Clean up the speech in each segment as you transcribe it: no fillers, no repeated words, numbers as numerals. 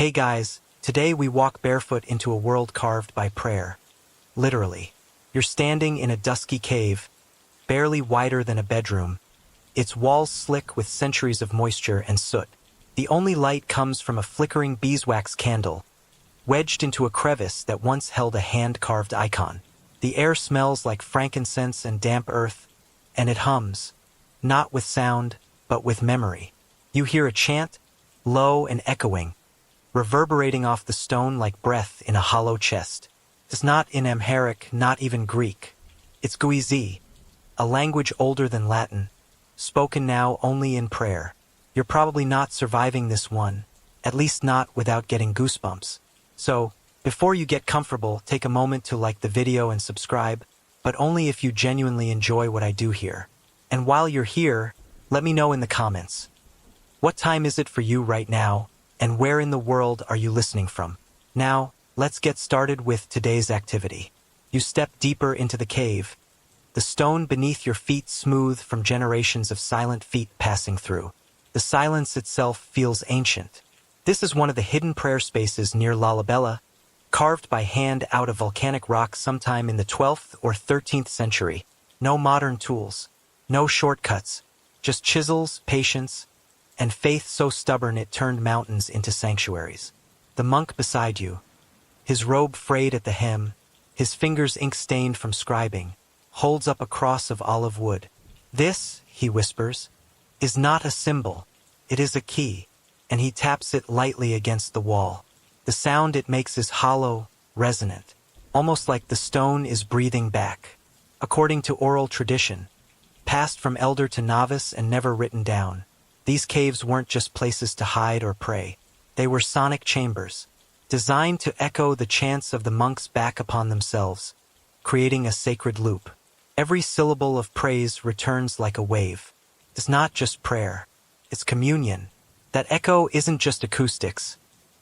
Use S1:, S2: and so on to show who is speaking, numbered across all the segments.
S1: Hey guys, today we walk barefoot into a world carved by prayer. Literally. You're standing in a dusky cave, barely wider than a bedroom, its walls slick with centuries of moisture and soot. The only light comes from a flickering beeswax candle, wedged into a crevice that once held a hand-carved icon. The air smells like frankincense and damp earth, and it hums, not with sound, but with memory. You hear a chant, low and echoing, reverberating off the stone like breath in a hollow chest. It's not in Amharic, not even Greek. It's Guizi, a language older than Latin, spoken now only in prayer. You're probably not surviving this one, at least not without getting goosebumps. So, before you get comfortable, take a moment to like the video and subscribe, but only if you genuinely enjoy what I do here. And while you're here, let me know in the comments. What time is it for you right now, and where in the world are you listening from? Now, let's get started with today's activity. You step deeper into the cave, the stone beneath your feet smooth from generations of silent feet passing through. The silence itself feels ancient. This is one of the hidden prayer spaces near Lalibela, carved by hand out of volcanic rock sometime in the 12th or 13th century. No modern tools, no shortcuts, just chisels, patience, and faith so stubborn it turned mountains into sanctuaries. The monk beside you, his robe frayed at the hem, his fingers ink-stained from scribing, holds up a cross of olive wood. This, he whispers, is not a symbol, it is a key, and he taps it lightly against the wall. The sound it makes is hollow, resonant, almost like the stone is breathing back. According to oral tradition, passed from elder to novice and never written down, these caves weren't just places to hide or pray. They were sonic chambers, designed to echo the chants of the monks back upon themselves, creating a sacred loop. Every syllable of praise returns like a wave. It's not just prayer, it's communion. That echo isn't just acoustics,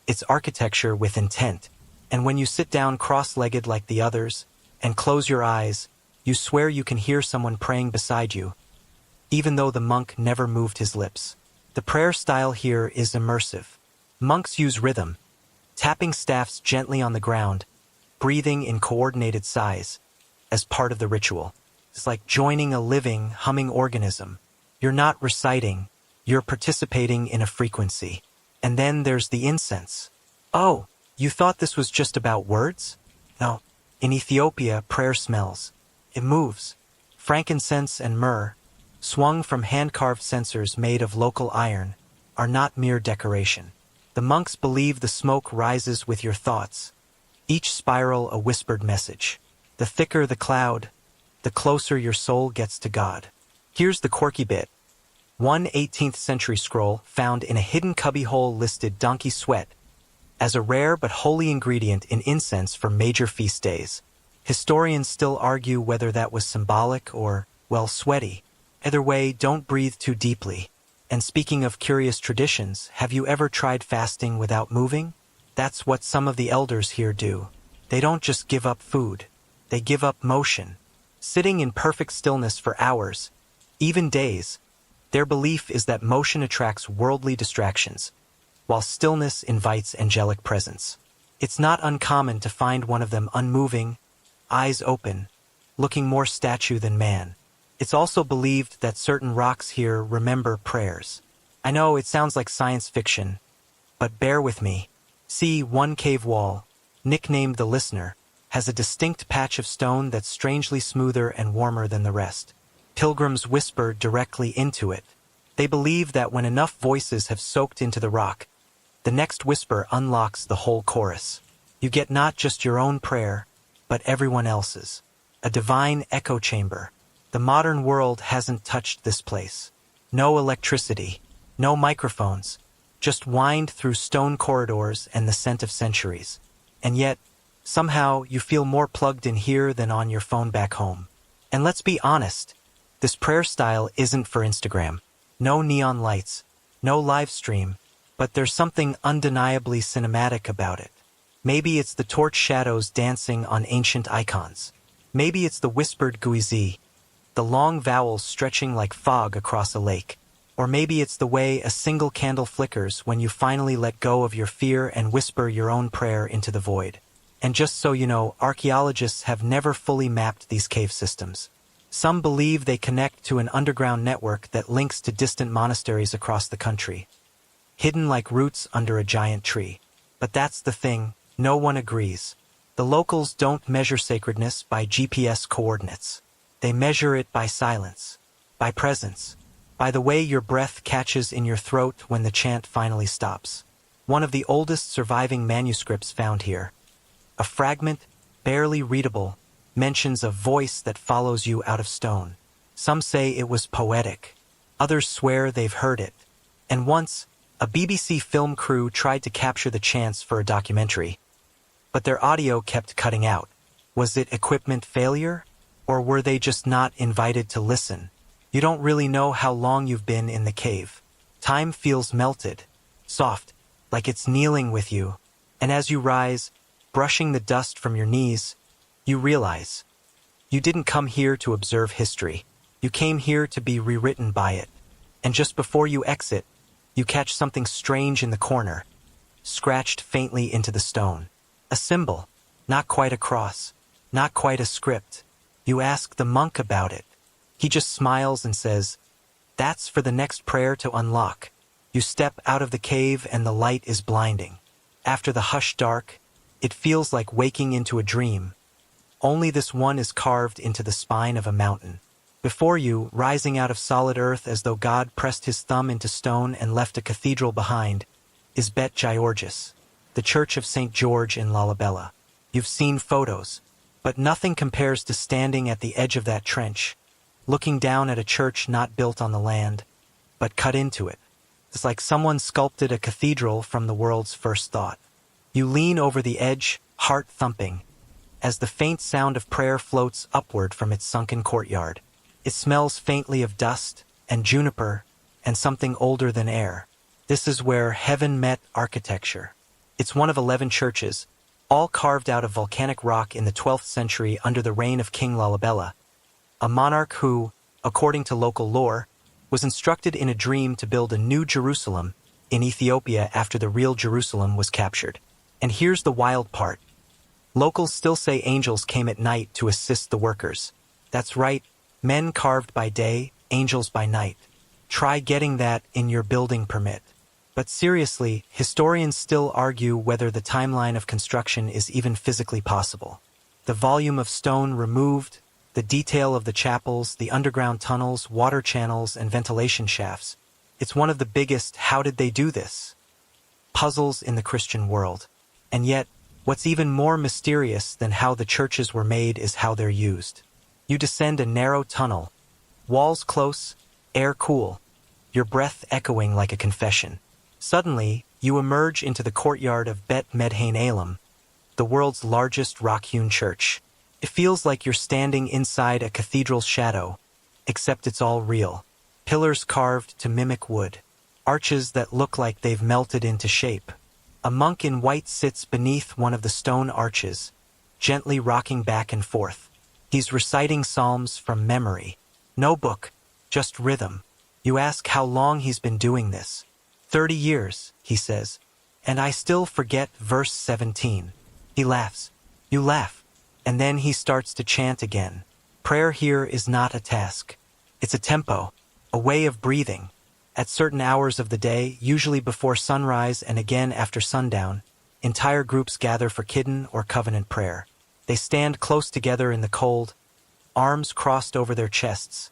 S1: it's architecture with intent. And when you sit down cross-legged like the others, and close your eyes, you swear you can hear someone praying beside you, even though the monk never moved his lips. The prayer style here is immersive. Monks use rhythm, tapping staffs gently on the ground, breathing in coordinated sighs, as part of the ritual. It's like joining a living, humming organism. You're not reciting, you're participating in a frequency. And then there's the incense. Oh, you thought this was just about words? No. In Ethiopia, prayer smells. It moves. Frankincense and myrrh, swung from hand-carved censers made of local iron, are not mere decoration. The monks believe the smoke rises with your thoughts, each spiral a whispered message. The thicker the cloud, the closer your soul gets to God. Here's the quirky bit. One 18th century scroll found in a hidden cubbyhole listed donkey sweat as a rare but holy ingredient in incense for major feast days. Historians still argue whether that was symbolic or, well, sweaty. Either way, don't breathe too deeply. And speaking of curious traditions, have you ever tried fasting without moving? That's what some of the elders here do. They don't just give up food, they give up motion. Sitting in perfect stillness for hours, even days. Their belief is that motion attracts worldly distractions, while stillness invites angelic presence. It's not uncommon to find one of them unmoving, eyes open, looking more statue than man. It's also believed that certain rocks here remember prayers. I know it sounds like science fiction, but bear with me. See, one cave wall, nicknamed the Listener, has a distinct patch of stone that's strangely smoother and warmer than the rest. Pilgrims whisper directly into it. They believe that when enough voices have soaked into the rock, the next whisper unlocks the whole chorus. You get not just your own prayer, but everyone else's. A divine echo chamber. The modern world hasn't touched this place. No electricity, no microphones, just wind through stone corridors and the scent of centuries. And yet, somehow, you feel more plugged in here than on your phone back home. And let's be honest, this prayer style isn't for Instagram. No neon lights, no live stream, but there's something undeniably cinematic about it. Maybe it's the torch shadows dancing on ancient icons. Maybe it's the whispered guizi, the long vowels stretching like fog across a lake. Or maybe it's the way a single candle flickers when you finally let go of your fear and whisper your own prayer into the void. And just so you know, archaeologists have never fully mapped these cave systems. Some believe they connect to an underground network that links to distant monasteries across the country, hidden like roots under a giant tree. But that's the thing, no one agrees. The locals don't measure sacredness by GPS coordinates. They measure it by silence, by presence, by the way your breath catches in your throat when the chant finally stops. One of the oldest surviving manuscripts found here, a fragment, barely readable, mentions a voice that follows you out of stone. Some say it was poetic. Others swear they've heard it. And once, a BBC film crew tried to capture the chants for a documentary. But their audio kept cutting out. Was it equipment failure? Or were they just not invited to listen? You don't really know how long you've been in the cave. Time feels melted, soft, like it's kneeling with you. And as you rise, brushing the dust from your knees, you realize you didn't come here to observe history. You came here to be rewritten by it. And just before you exit, you catch something strange in the corner, scratched faintly into the stone. A symbol, not quite a cross, not quite a script. You ask the monk about it. He just smiles and says, "That's for the next prayer to unlock." You step out of the cave and the light is blinding. After the hushed dark, it feels like waking into a dream. Only this one is carved into the spine of a mountain. Before you, rising out of solid earth as though God pressed his thumb into stone and left a cathedral behind, is Bet Georgis, the Church of St. George in Lalibela. You've seen photos, but nothing compares to standing at the edge of that trench, looking down at a church not built on the land, but cut into it. It's like someone sculpted a cathedral from the world's first thought. You lean over the edge, heart thumping, as the faint sound of prayer floats upward from its sunken courtyard. It smells faintly of dust and juniper and something older than air. This is where heaven met architecture. It's one of 11 churches, all carved out of volcanic rock in the 12th century under the reign of King Lalibela, a monarch who, according to local lore, was instructed in a dream to build a new Jerusalem in Ethiopia after the real Jerusalem was captured. And here's the wild part. Locals still say angels came at night to assist the workers. That's right, men carved by day, angels by night. Try getting that in your building permit. But seriously, historians still argue whether the timeline of construction is even physically possible. The volume of stone removed, the detail of the chapels, the underground tunnels, water channels, and ventilation shafts. It's one of the biggest "how did they do this?" puzzles in the Christian world. And yet, what's even more mysterious than how the churches were made is how they're used. You descend a narrow tunnel, walls close, air cool, your breath echoing like a confession. Suddenly, you emerge into the courtyard of Bet Medhain Elam, the world's largest rock-hewn church. It feels like you're standing inside a cathedral's shadow, except it's all real. Pillars carved to mimic wood, arches that look like they've melted into shape. A monk in white sits beneath one of the stone arches, gently rocking back and forth. He's reciting psalms from memory. No book, just rhythm. You ask how long he's been doing this. 30 years, he says, and I still forget verse 17. He laughs. You laugh. And then he starts to chant again. Prayer here is not a task. It's a tempo, a way of breathing. At certain hours of the day, usually before sunrise and again after sundown, entire groups gather for kidden or covenant prayer. They stand close together in the cold, arms crossed over their chests,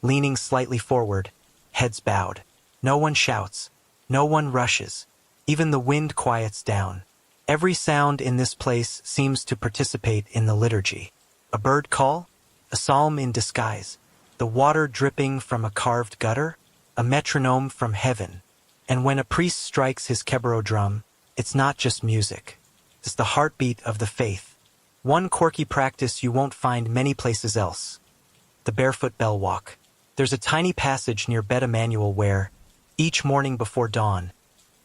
S1: leaning slightly forward, heads bowed. No one shouts. No one rushes. Even the wind quiets down. Every sound in this place seems to participate in the liturgy. A bird call, a psalm in disguise, the water dripping from a carved gutter, a metronome from heaven. And when a priest strikes his kebero drum, it's not just music. It's the heartbeat of the faith. One quirky practice you won't find many places else. The barefoot bell walk. There's a tiny passage near Bet Emmanuel where, each morning before dawn,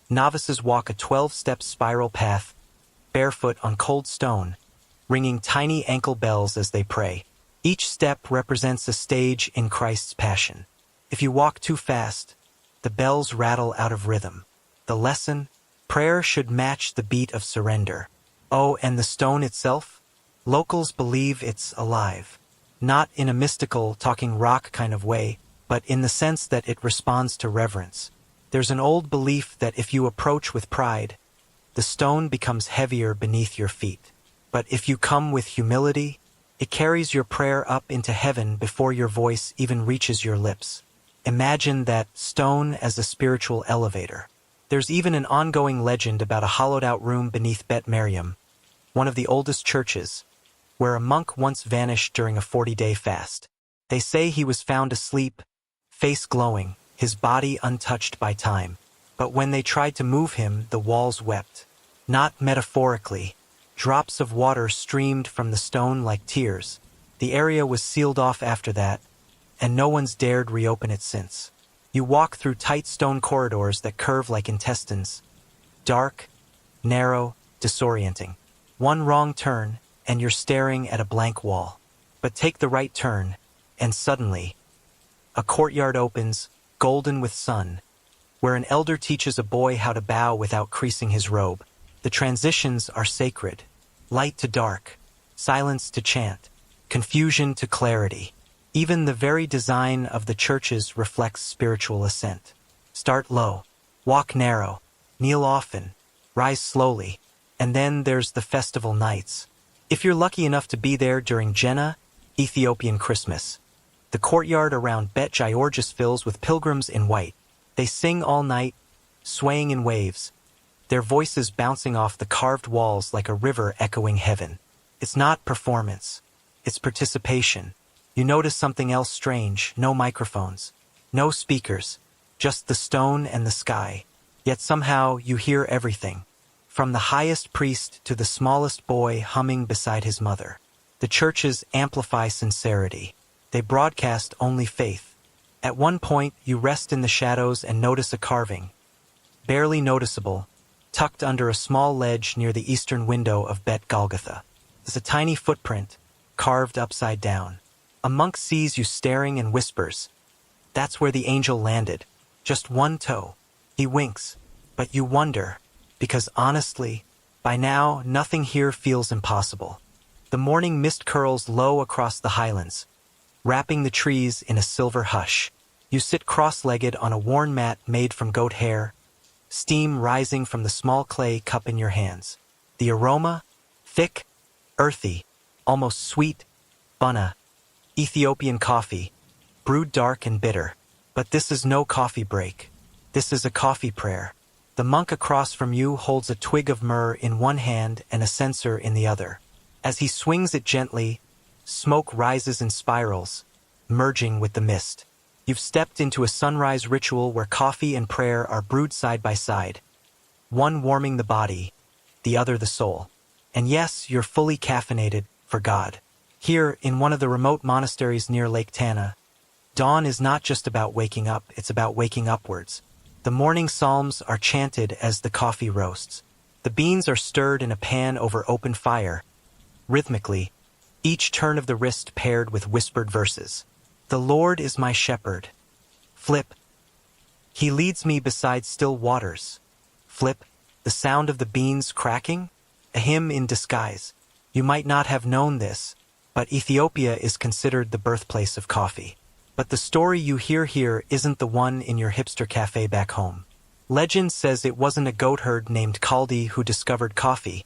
S1: novices walk a 12-step spiral path, barefoot on cold stone, ringing tiny ankle bells as they pray. Each step represents a stage in Christ's passion. If you walk too fast, The bells rattle out of rhythm. The lesson? Prayer should match the beat of surrender. Oh, and the stone itself? Locals believe it's alive. Not in a mystical, talking rock kind of way, but in the sense that it responds to reverence. There's an old belief that if you approach with pride, the stone becomes heavier beneath your feet. But if you come with humility, it carries your prayer up into heaven before your voice even reaches your lips. Imagine that stone as a spiritual elevator. There's even an ongoing legend about a hollowed-out room beneath Bet Meriam, one of the oldest churches, where a monk once vanished during a 40-day fast. They say he was found asleep, face glowing, his body untouched by time. But when they tried to move him, the walls wept. Not metaphorically. Drops of water streamed from the stone like tears. The area was sealed off after that, and no one's dared reopen it since. You walk through tight stone corridors that curve like intestines. Dark, narrow, disorienting. One wrong turn, and you're staring at a blank wall. But take the right turn, and suddenly, a courtyard opens, golden with sun, where an elder teaches a boy how to bow without creasing his robe. The transitions are sacred. Light to dark, silence to chant, confusion to clarity. Even the very design of the churches reflects spiritual ascent. Start low, walk narrow, kneel often, rise slowly, and then there's the festival nights. If you're lucky enough to be there during Jena, Ethiopian Christmas, the courtyard around Bet Georges fills with pilgrims in white. They sing all night, swaying in waves, their voices bouncing off the carved walls like a river echoing heaven. It's not performance, it's participation. You notice something else strange: no microphones, no speakers, just the stone and the sky. Yet somehow you hear everything, from the highest priest to the smallest boy humming beside his mother. The churches amplify sincerity. They broadcast only faith. At one point, you rest in the shadows and notice a carving, barely noticeable, tucked under a small ledge near the eastern window of Bet Golgotha. There's a tiny footprint, carved upside down. A monk sees you staring and whispers, "That's where the angel landed. Just one toe." He winks, but you wonder, because honestly, by now, nothing here feels impossible. The morning mist curls low across the highlands, wrapping the trees in a silver hush. You sit cross-legged on a worn mat made from goat hair, steam rising from the small clay cup in your hands. The aroma? Thick, earthy, almost sweet, bunna, Ethiopian coffee, brewed dark and bitter. But this is no coffee break. This is a coffee prayer. The monk across from you holds a twig of myrrh in one hand and a censer in the other. As he swings it gently, smoke rises in spirals, merging with the mist. You've stepped into a sunrise ritual where coffee and prayer are brewed side by side, one warming the body, the other the soul. And yes, you're fully caffeinated for God. Here, in one of the remote monasteries near Lake Tana, dawn is not just about waking up, it's about waking upwards. The morning psalms are chanted as the coffee roasts. The beans are stirred in a pan over open fire, rhythmically, each turn of the wrist paired with whispered verses. The Lord is my shepherd. Flip. He leads me beside still waters. Flip. The sound of the beans cracking? A hymn in disguise. You might not have known this, but Ethiopia is considered the birthplace of coffee. But the story you hear here isn't the one in your hipster cafe back home. Legend says it wasn't a goat herd named Kaldi who discovered coffee.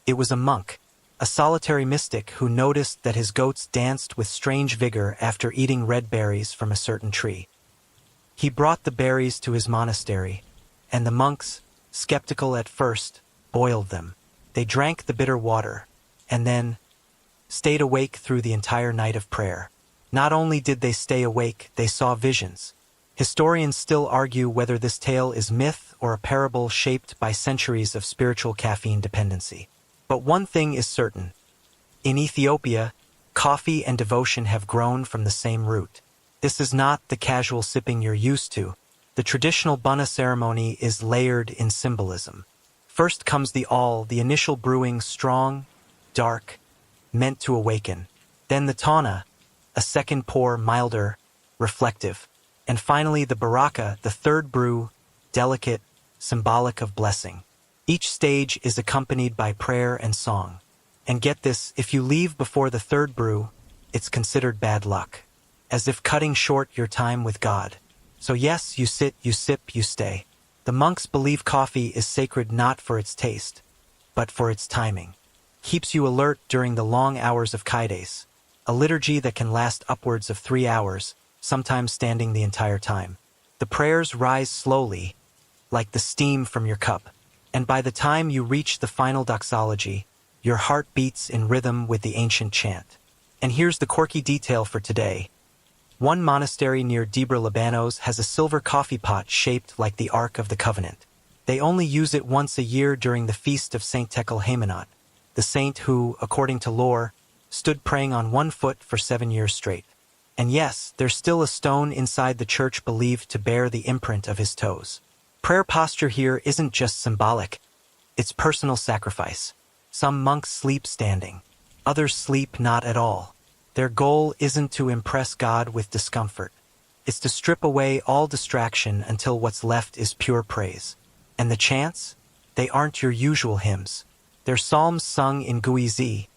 S1: It was a monk, a solitary mystic who noticed that his goats danced with strange vigor after eating red berries from a certain tree. He brought the berries to his monastery, and the monks, skeptical at first, boiled them. They drank the bitter water, and then stayed awake through the entire night of prayer. Not only did they stay awake, they saw visions. Historians still argue whether this tale is myth or a parable shaped by centuries of spiritual caffeine dependency. But one thing is certain. In Ethiopia, coffee and devotion have grown from the same root. This is not the casual sipping you're used to. The traditional bunna ceremony is layered in symbolism. First comes the all, the initial brewing, strong, dark, meant to awaken. Then the tana, a second pour, milder, reflective. And finally, the baraka, the third brew, delicate, symbolic of blessing. Each stage is accompanied by prayer and song. And get this, if you leave before the third brew, it's considered bad luck, as if cutting short your time with God. So yes, you sit, you sip, you stay. The monks believe coffee is sacred not for its taste, but for its timing. Keeps you alert during the long hours of kaides, a liturgy that can last upwards of 3 hours, sometimes standing the entire time. The prayers rise slowly, like the steam from your cup, and by the time you reach the final doxology, your heart beats in rhythm with the ancient chant. And here's the quirky detail for today. One monastery near Debre Libanos has a silver coffee pot shaped like the Ark of the Covenant. They only use it once a year during the feast of Saint Tekel Haymanot, the saint who, according to lore, stood praying on one foot for 7 years straight. And yes, there's still a stone inside the church believed to bear the imprint of his toes. Prayer posture here isn't just symbolic, it's personal sacrifice. Some monks sleep standing, others sleep not at all. Their goal isn't to impress God with discomfort. It's to strip away all distraction until what's left is pure praise. And the chants? They aren't your usual hymns. They're psalms sung in Guizi,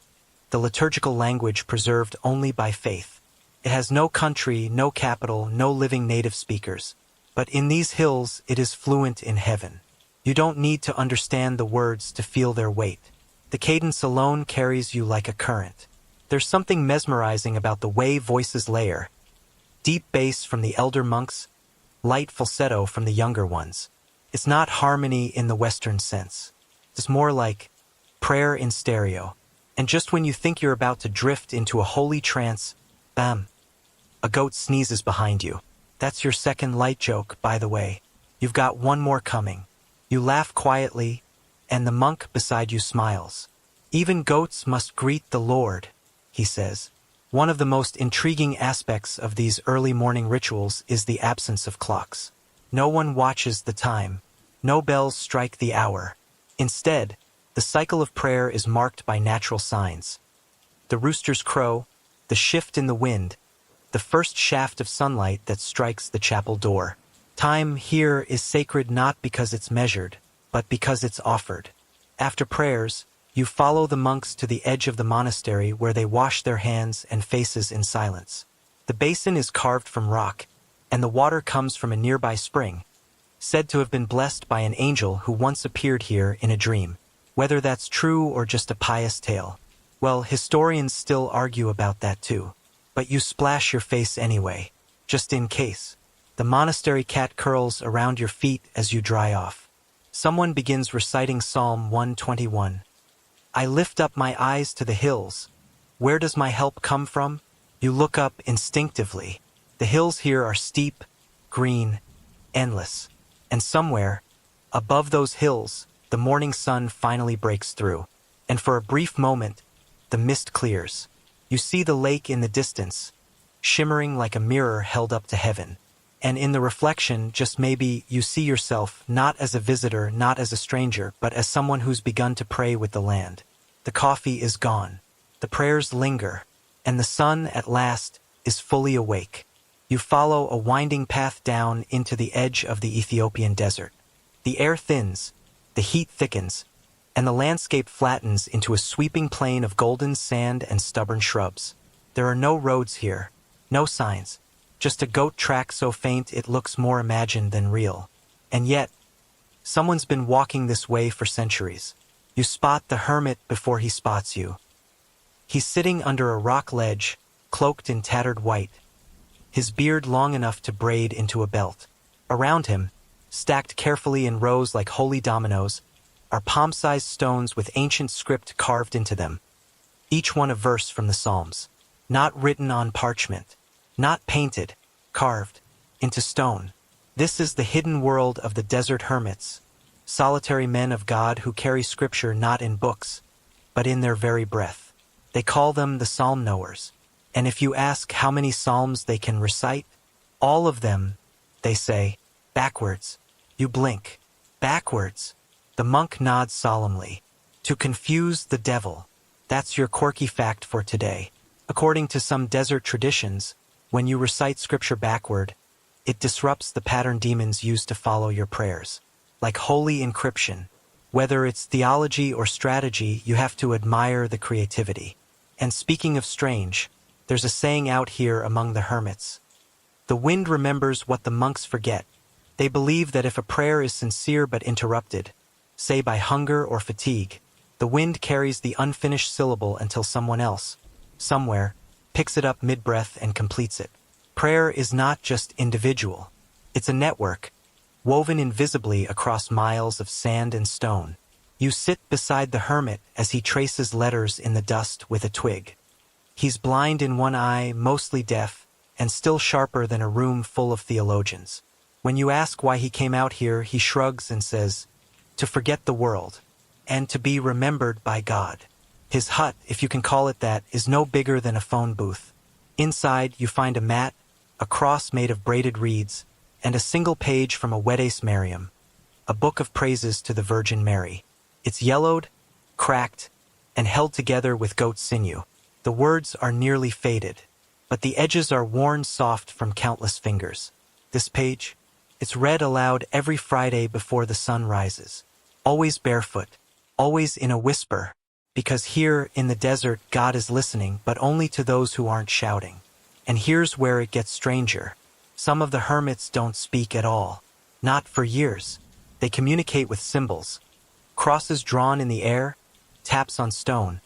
S1: the liturgical language preserved only by faith. It has no country, no capital, no living native speakers. But in these hills, it is fluent in heaven. You don't need to understand the words to feel their weight. The cadence alone carries you like a current. There's something mesmerizing about the way voices layer. Deep bass from the elder monks, light falsetto from the younger ones. It's not harmony in the Western sense. It's more like prayer in stereo. And just when you think you're about to drift into a holy trance, bam, a goat sneezes behind you. That's your second light joke, by the way. You've got one more coming. You laugh quietly, and the monk beside you smiles. Even goats must greet the Lord, he says. One of the most intriguing aspects of these early morning rituals is the absence of clocks. No one watches the time. No bells strike the hour. Instead, the cycle of prayer is marked by natural signs. The rooster's crow, the shift in the wind, the first shaft of sunlight that strikes the chapel door. Time here is sacred not because it's measured, but because it's offered. After prayers, you follow the monks to the edge of the monastery where they wash their hands and faces in silence. The basin is carved from rock, and the water comes from a nearby spring, said to have been blessed by an angel who once appeared here in a dream. Whether that's true or just a pious tale, well, historians still argue about that too. But you splash your face anyway, just in case. The monastery cat curls around your feet as you dry off. Someone begins reciting Psalm 121. I lift up my eyes to the hills. Where does my help come from? You look up instinctively. The hills here are steep, green, endless. And somewhere, above those hills, the morning sun finally breaks through. And for a brief moment, the mist clears. You see the lake in the distance, shimmering like a mirror held up to heaven. And in the reflection, just maybe, you see yourself not as a visitor, not as a stranger, but as someone who's begun to pray with the land. The coffee is gone. The prayers linger. And the sun, at last, is fully awake. You follow a winding path down into the edge of the Ethiopian desert. The air thins, the heat thickens, and the landscape flattens into a sweeping plain of golden sand and stubborn shrubs. There are no roads here, no signs, just a goat track so faint it looks more imagined than real. And yet, someone's been walking this way for centuries. You spot the hermit before he spots you. He's sitting under a rock ledge, cloaked in tattered white, his beard long enough to braid into a belt. Around him, stacked carefully in rows like holy dominoes, are palm-sized stones with ancient script carved into them, each one a verse from the Psalms, not written on parchment, not painted, carved into stone. This is the hidden world of the desert hermits, solitary men of God who carry scripture not in books, but in their very breath. They call them the psalm knowers, and if you ask how many psalms they can recite, all of them, they say, backwards. You blink. Backwards. The monk nods solemnly. To confuse the devil. That's your quirky fact for today. According to some desert traditions, when you recite scripture backward, It disrupts the pattern demons use to follow your prayers. Like holy encryption. Whether it's theology or strategy, you have to admire the creativity. And speaking of strange, there's a saying out here among the hermits. The wind remembers what the monks forget. They believe that if a prayer is sincere but interrupted, say by hunger or fatigue, the wind carries the unfinished syllable until someone else, somewhere, picks it up mid-breath and completes it. Prayer is not just individual. It's a network, woven invisibly across miles of sand and stone. You sit beside the hermit as he traces letters in the dust with a twig. He's blind in one eye, mostly deaf, and still sharper than a room full of theologians. When you ask why he came out here, he shrugs and says, to forget the world, and to be remembered by God. His hut, if you can call it that, is no bigger than a phone booth. Inside, you find a mat, a cross made of braided reeds, and a single page from a Vedas Mariam, a book of praises to the Virgin Mary. It's yellowed, cracked, and held together with goat sinew. The words are nearly faded, but the edges are worn soft from countless fingers. This page, it's read aloud every Friday before the sun rises. Always barefoot, always in a whisper, because here in the desert God is listening, but only to those who aren't shouting. And here's where it gets stranger. Some of the hermits don't speak at all. Not for years. They communicate with symbols. Crosses drawn in the air, taps on stone,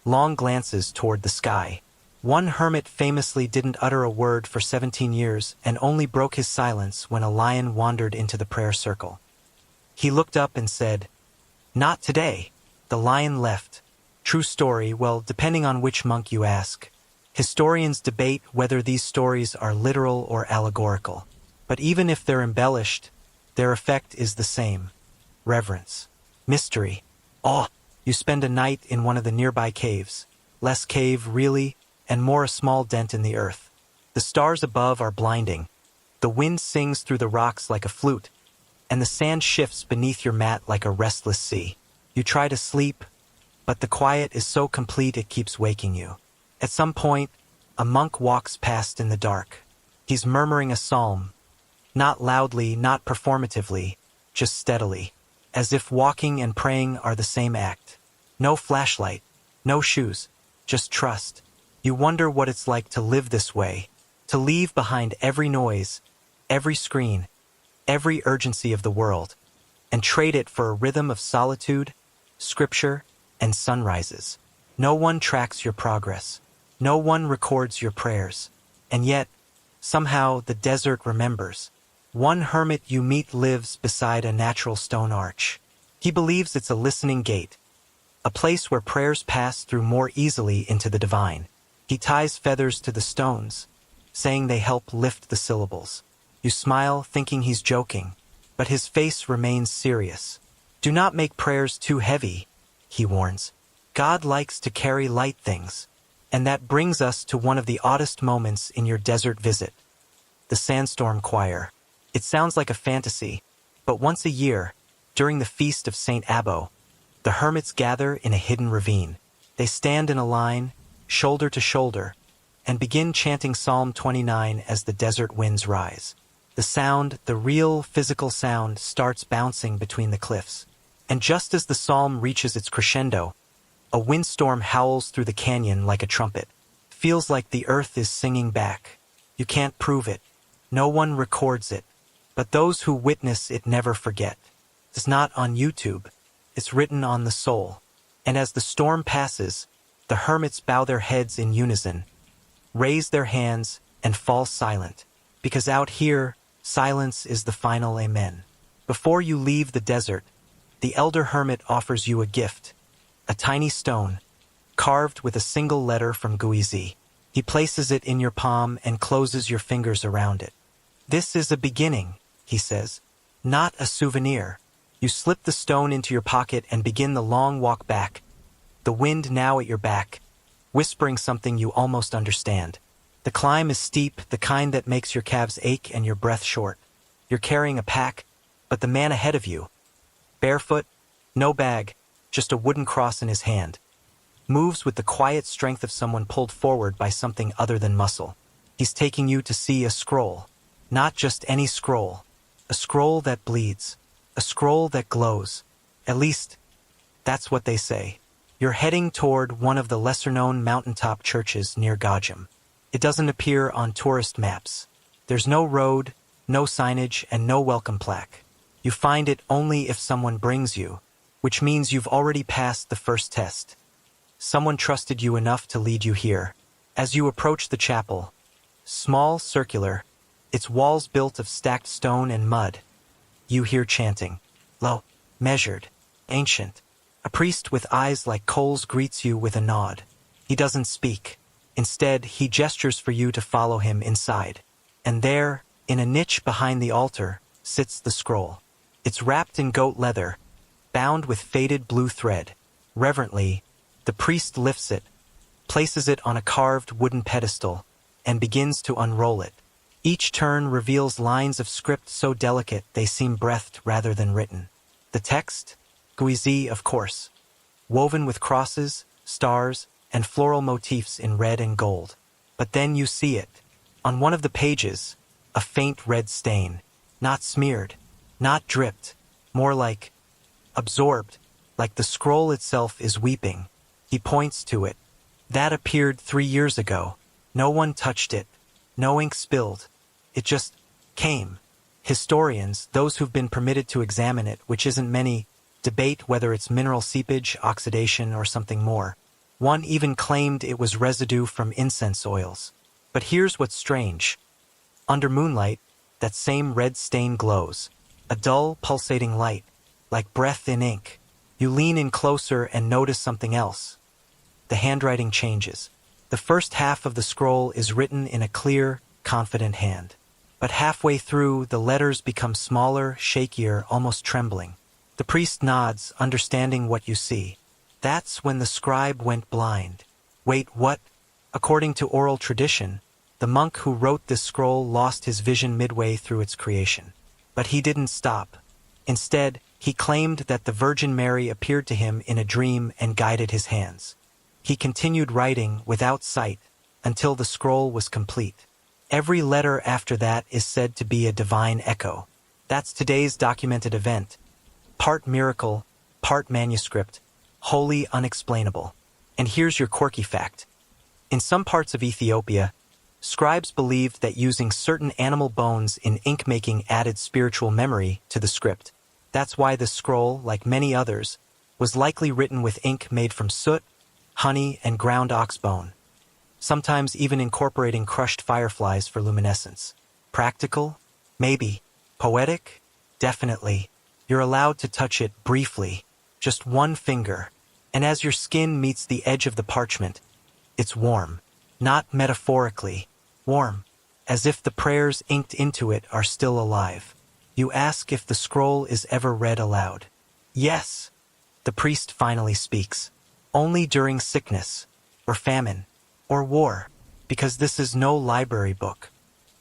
S1: long glances toward the sky. One hermit famously didn't utter a word for 17 years and only broke his silence when a lion wandered into the prayer circle. He looked up and said, "Not today." The lion left. True story, well, depending on which monk you ask. Historians debate whether these stories are literal or allegorical. But even if they're embellished, their effect is the same. Reverence. Mystery. Awe. You spend a night in one of the nearby caves. Less cave, really, and more a small dent in the earth. The stars above are blinding. The wind sings through the rocks like a flute, and the sand shifts beneath your mat like a restless sea. You try to sleep, but the quiet is so complete it keeps waking you. At some point, a monk walks past in the dark. He's murmuring a psalm, not loudly, not performatively, just steadily, as if walking and praying are the same act. No flashlight, no shoes, just trust. You wonder what it's like to live this way, to leave behind every noise, every screen, every urgency of the world, and trade it for a rhythm of solitude, scripture, and sunrises. No one tracks your progress. No one records your prayers. And yet, somehow the desert remembers. One hermit you meet lives beside a natural stone arch. He believes it's a listening gate, a place where prayers pass through more easily into the divine. He ties feathers to the stones, saying they help lift the syllables. You smile, thinking he's joking, but his face remains serious. Do not make prayers too heavy, he warns. God likes to carry light things. And that brings us to one of the oddest moments in your desert visit. The sandstorm choir. It sounds like a fantasy, but once a year, during the feast of St. Abbo, the hermits gather in a hidden ravine. They stand in a line, shoulder to shoulder, and begin chanting Psalm 29 as the desert winds rise. The sound, the real physical sound, starts bouncing between the cliffs. And just as the psalm reaches its crescendo, a windstorm howls through the canyon like a trumpet. Feels like the earth is singing back. You can't prove it. No one records it. But those who witness it never forget. It's not on YouTube. It's written on the soul. And as the storm passes, the hermits bow their heads in unison, raise their hands, and fall silent. Because out here, silence is the final amen. Before you leave the desert, the elder hermit offers you a gift. A tiny stone, carved with a single letter from Guizi. He places it in your palm and closes your fingers around it. This is a beginning, he says, not a souvenir. You slip the stone into your pocket and begin the long walk back, the wind now at your back, whispering something you almost understand. The climb is steep, the kind that makes your calves ache and your breath short. You're carrying a pack, but the man ahead of you, barefoot, no bag, just a wooden cross in his hand, moves with the quiet strength of someone pulled forward by something other than muscle. He's taking you to see a scroll, Not just any scroll. A scroll that bleeds. A scroll that glows. At least, that's what they say. You're heading toward one of the lesser-known mountaintop churches near Gajam. It doesn't appear on tourist maps. There's no road, no signage, and no welcome plaque. You find it only if someone brings you, which means you've already passed the first test. Someone trusted you enough to lead you here. As you approach the chapel, small, circular, its walls built of stacked stone and mud, you hear chanting. Low, measured, ancient. A priest with eyes like coals greets you with a nod. He doesn't speak. Instead, he gestures for you to follow him inside. And there, in a niche behind the altar, sits the scroll. It's wrapped in goat leather, bound with faded blue thread. Reverently, the priest lifts it, places it on a carved wooden pedestal, and begins to unroll it. Each turn reveals lines of script so delicate they seem breathed rather than written. The text? Guizi, of course. Woven with crosses, stars, and floral motifs in red and gold. But then you see it. On one of the pages, a faint red stain. Not smeared, not dripped, more like absorbed, like the scroll itself is weeping. He points to it. That appeared 3 years ago. No one touched it. No ink spilled. It just came. Historians, those who've been permitted to examine it, which isn't many, debate whether it's mineral seepage, oxidation, or something more. One even claimed it was residue from incense oils. But here's what's strange. Under moonlight, that same red stain glows. A dull, pulsating light, like breath in ink. You lean in closer and notice something else. The handwriting changes. The first half of the scroll is written in a clear, confident hand. But halfway through, the letters become smaller, shakier, almost trembling. The priest nods, understanding what you see. That's when the scribe went blind. Wait, what? According to oral tradition, the monk who wrote this scroll lost his vision midway through its creation. But he didn't stop. Instead, he claimed that the Virgin Mary appeared to him in a dream and guided his hands. He continued writing without sight until the scroll was complete. Every letter after that is said to be a divine echo. That's today's documented event. Part miracle, part manuscript, wholly unexplainable. And here's your quirky fact. In some parts of Ethiopia, scribes believed that using certain animal bones in ink-making added spiritual memory to the script. That's why the scroll, like many others, was likely written with ink made from soot, honey, and ground ox bone, sometimes even incorporating crushed fireflies for luminescence. Practical? Maybe. Poetic? Definitely. You're allowed to touch it briefly, just one finger, and as your skin meets the edge of the parchment, it's warm. Not metaphorically, warm, as if the prayers inked into it are still alive. You ask if the scroll is ever read aloud. Yes, the priest finally speaks. Only during sickness, or famine, or war, because this is no library book.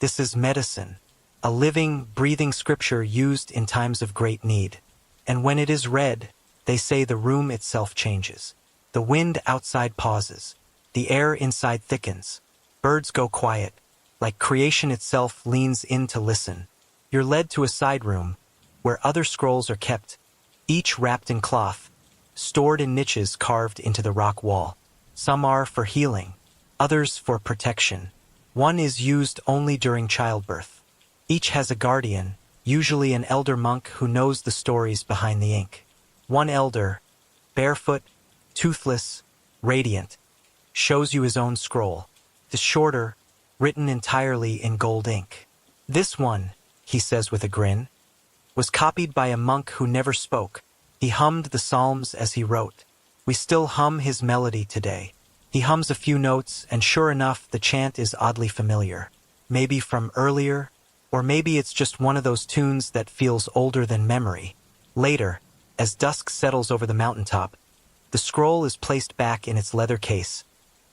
S1: This is medicine, a living, breathing scripture used in times of great need. And when it is read, they say the room itself changes. The wind outside pauses. The air inside thickens. Birds go quiet, like creation itself leans in to listen. You're led to a side room, where other scrolls are kept, each wrapped in cloth, stored in niches carved into the rock wall. Some are for healing, others for protection. One is used only during childbirth. Each has a guardian, usually an elder monk who knows the stories behind the ink. One elder, barefoot, toothless, radiant, shows you his own scroll. The shorter, written entirely in gold ink. This one, he says with a grin, was copied by a monk who never spoke. He hummed the psalms as he wrote. We still hum his melody today. He hums a few notes, and sure enough, the chant is oddly familiar. Maybe from earlier, or maybe it's just one of those tunes that feels older than memory. Later, as dusk settles over the mountaintop, the scroll is placed back in its leather case,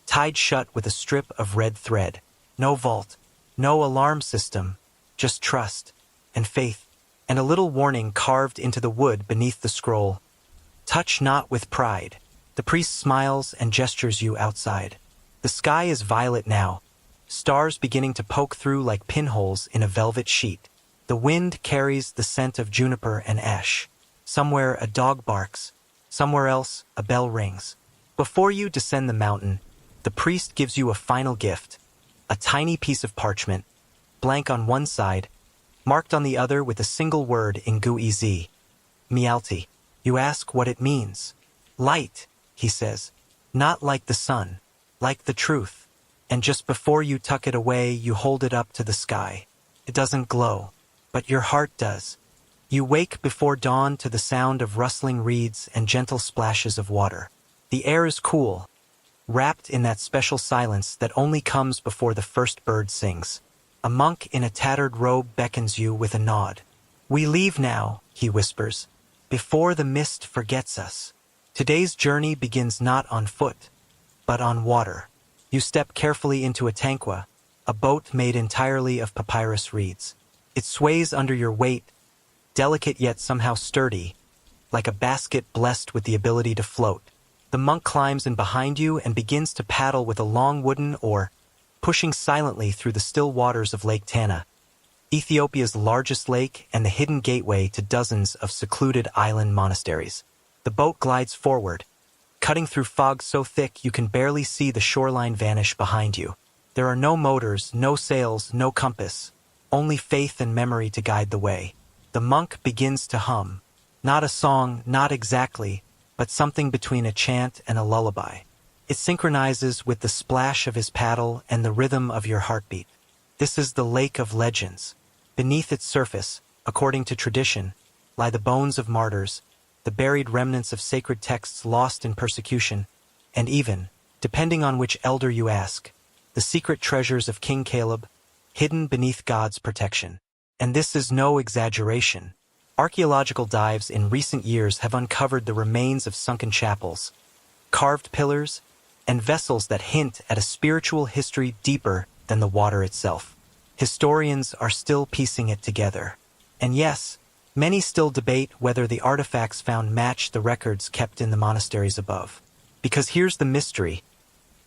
S1: tied shut with a strip of red thread. No vault, no alarm system, just trust and faith, and a little warning carved into the wood beneath the scroll. Touch not with pride. The priest smiles and gestures you outside. The sky is violet now, stars beginning to poke through like pinholes in a velvet sheet. The wind carries the scent of juniper and ash. Somewhere a dog barks, somewhere else a bell rings. Before you descend the mountain, the priest gives you a final gift, a tiny piece of parchment, blank on one side, marked on the other with a single word in Guiz, Mialti. You ask what it means. Light, he says, not like the sun, like the truth. And just before you tuck it away, you hold it up to the sky. It doesn't glow, but your heart does. You wake before dawn to the sound of rustling reeds and gentle splashes of water. The air is cool, wrapped in that special silence that only comes before the first bird sings. A monk in a tattered robe beckons you with a nod. We leave now, he whispers, before the mist forgets us. Today's journey begins not on foot, but on water. You step carefully into a tanqua, a boat made entirely of papyrus reeds. It sways under your weight, delicate yet somehow sturdy, like a basket blessed with the ability to float. The monk climbs in behind you and begins to paddle with a long wooden oar, pushing silently through the still waters of Lake Tana, Ethiopia's largest lake and the hidden gateway to dozens of secluded island monasteries. The boat glides forward, cutting through fog so thick you can barely see the shoreline vanish behind you. There are no motors, no sails, no compass, only faith and memory to guide the way. The monk begins to hum, not a song, not exactly, but something between a chant and a lullaby. It synchronizes with the splash of his paddle and the rhythm of your heartbeat. This is the lake of legends. Beneath its surface, according to tradition, lie the bones of martyrs, the buried remnants of sacred texts lost in persecution, and even, depending on which elder you ask, the secret treasures of King Caleb, hidden beneath God's protection. And this is no exaggeration. Archaeological dives in recent years have uncovered the remains of sunken chapels, carved pillars, and vessels that hint at a spiritual history deeper than the water itself. Historians are still piecing it together. And yes, many still debate whether the artifacts found match the records kept in the monasteries above. Because here's the mystery.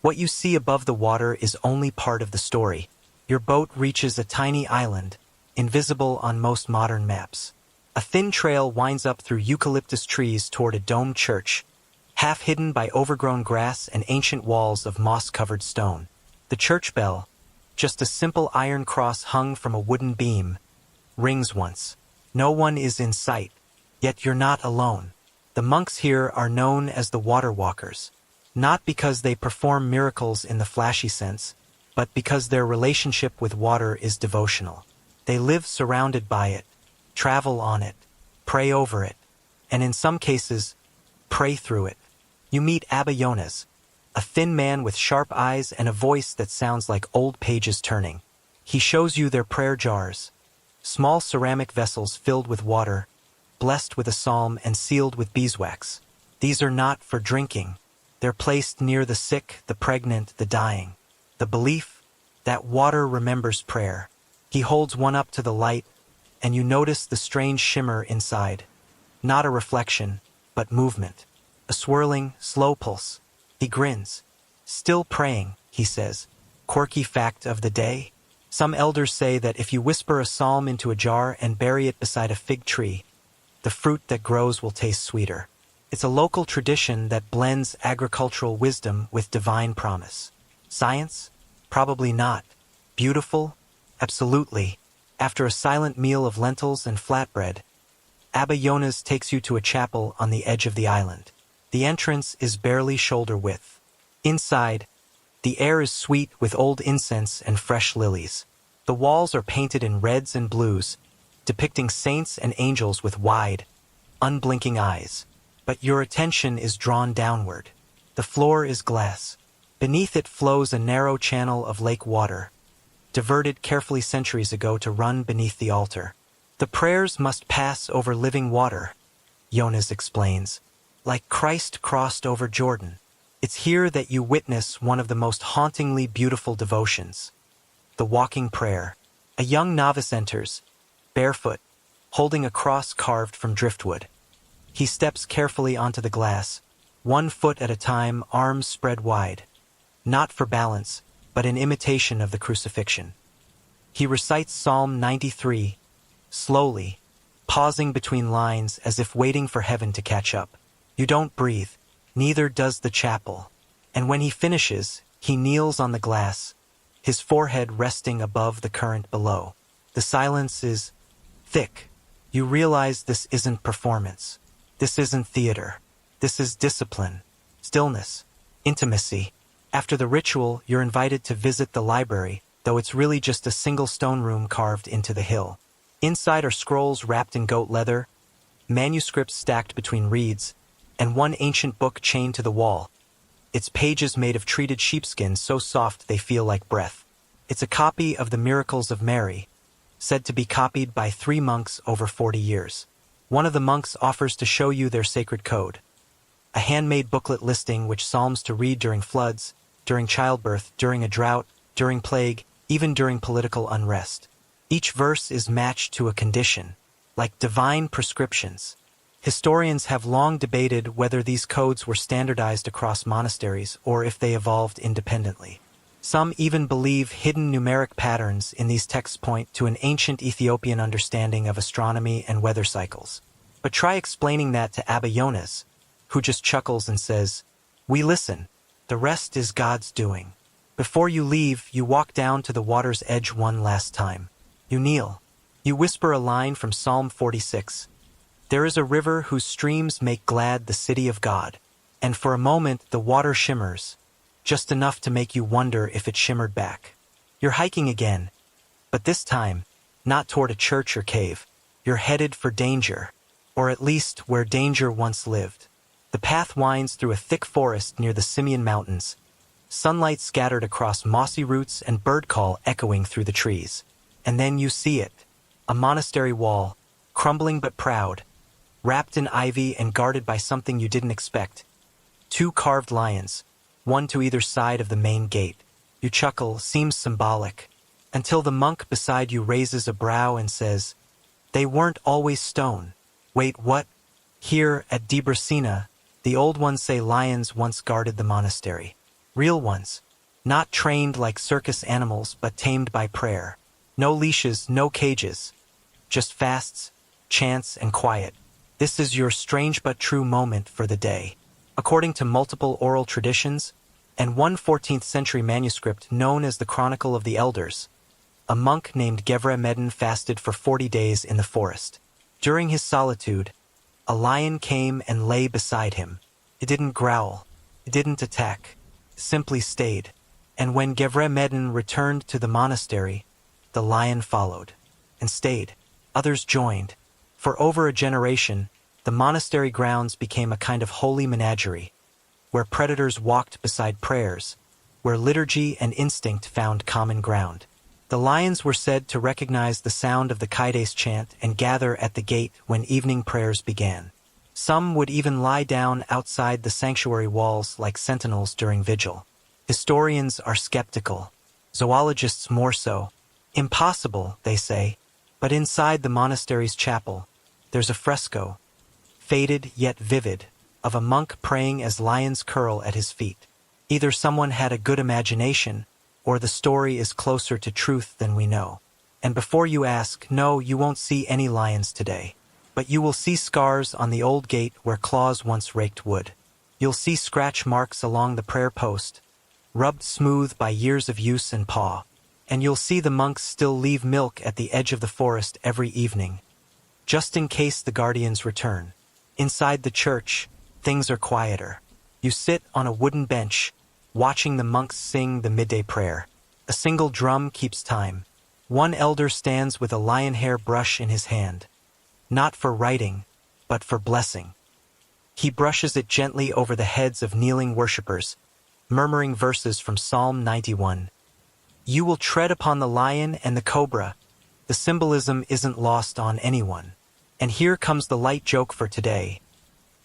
S1: What you see above the water is only part of the story. Your boat reaches a tiny island, invisible on most modern maps. A thin trail winds up through eucalyptus trees toward a domed church, half hidden by overgrown grass and ancient walls of moss-covered stone. The church bell, just a simple iron cross hung from a wooden beam, rings once. No one is in sight, yet you're not alone. The monks here are known as the water walkers, not because they perform miracles in the flashy sense, but because their relationship with water is devotional. They live surrounded by it, travel on it, pray over it, and in some cases, pray through it. You meet Abba Yonas, a thin man with sharp eyes and a voice that sounds like old pages turning. He shows you their prayer jars, small ceramic vessels filled with water, blessed with a psalm and sealed with beeswax. These are not for drinking. They're placed near the sick, the pregnant, the dying. The belief that water remembers prayer. He holds one up to the light, and you notice the strange shimmer inside. Not a reflection, but movement. A swirling, slow pulse. He grins. Still praying, he says. Quirky fact of the day? Some elders say that if you whisper a psalm into a jar and bury it beside a fig tree, the fruit that grows will taste sweeter. It's a local tradition that blends agricultural wisdom with divine promise. Science? Probably not. Beautiful? Absolutely. After a silent meal of lentils and flatbread, Abba Yonas takes you to a chapel on the edge of the island. The entrance is barely shoulder width. Inside, the air is sweet with old incense and fresh lilies. The walls are painted in reds and blues, depicting saints and angels with wide, unblinking eyes. But your attention is drawn downward. The floor is glass. Beneath it flows a narrow channel of lake water, diverted carefully centuries ago to run beneath the altar. The prayers must pass over living water, Yonas explains, like Christ crossed over Jordan. It's here that you witness one of the most hauntingly beautiful devotions, the walking prayer. A young novice enters, barefoot, holding a cross carved from driftwood. He steps carefully onto the glass, 1 foot at a time, arms spread wide. Not for balance, but in imitation of the crucifixion. He recites Psalm 93, slowly, pausing between lines as if waiting for heaven to catch up. You don't breathe, neither does the chapel. And when he finishes, he kneels on the glass, his forehead resting above the current below. The silence is thick. You realize this isn't performance. This isn't theater. This is discipline, stillness, intimacy. After the ritual, you're invited to visit the library, though it's really just a single stone room carved into the hill. Inside are scrolls wrapped in goat leather, manuscripts stacked between reeds, and one ancient book chained to the wall, its pages made of treated sheepskin so soft they feel like breath. It's a copy of the Miracles of Mary, said to be copied by 3 monks over 40 years. One of the monks offers to show you their sacred code, a handmade booklet listing which psalms to read during floods, during childbirth, during a drought, during plague, even during political unrest. Each verse is matched to a condition, like divine prescriptions. Historians have long debated whether these codes were standardized across monasteries or if they evolved independently. Some even believe hidden numeric patterns in these texts point to an ancient Ethiopian understanding of astronomy and weather cycles. But try explaining that to Abba Yonas, who just chuckles and says, "We listen. The rest is God's doing." Before you leave, you walk down to the water's edge one last time. You kneel. You whisper a line from Psalm 46. There is a river whose streams make glad the city of God. And for a moment, the water shimmers, just enough to make you wonder if it shimmered back. You're hiking again, but this time, not toward a church or cave. You're headed for danger, or at least where danger once lived. The path winds through a thick forest near the Simeon Mountains, sunlight scattered across mossy roots and bird call echoing through the trees. And then you see it, a monastery wall, crumbling but proud, wrapped in ivy and guarded by something you didn't expect. 2 carved lions, one to either side of the main gate. You chuckle, seems symbolic, until the monk beside you raises a brow and says, "They weren't always stone." Wait, what? Here at Debrecina, the old ones say lions once guarded the monastery. Real ones, not trained like circus animals but tamed by prayer. No leashes, no cages, just fasts, chants, and quiet. This is your strange but true moment for the day. According to multiple oral traditions, and one 14th century manuscript known as the Chronicle of the Elders, a monk named Gevre Medin fasted for 40 days in the forest. During his solitude, a lion came and lay beside him. It didn't growl, it didn't attack, it simply stayed. And when Gevre Medin returned to the monastery, the lion followed, and stayed. Others joined. For over a generation, the monastery grounds became a kind of holy menagerie, where predators walked beside prayers, where liturgy and instinct found common ground. The lions were said to recognize the sound of the Kaides chant and gather at the gate when evening prayers began. Some would even lie down outside the sanctuary walls like sentinels during vigil. Historians are skeptical, zoologists more so. Impossible, they say, but inside the monastery's chapel, there's a fresco, faded yet vivid, of a monk praying as lions curl at his feet. Either someone had a good imagination, or the story is closer to truth than we know. And before you ask, no, you won't see any lions today. But you will see scars on the old gate where claws once raked wood. You'll see scratch marks along the prayer post, rubbed smooth by years of use and paw. And you'll see the monks still leave milk at the edge of the forest every evening, just in case the guardians return. Inside the church, things are quieter. You sit on a wooden bench, watching the monks sing the midday prayer. A single drum keeps time. One elder stands with a lion hair brush in his hand, not for writing, but for blessing. He brushes it gently over the heads of kneeling worshippers, murmuring verses from Psalm 91. You will tread upon the lion and the cobra. The symbolism isn't lost on anyone. And here comes the light joke for today.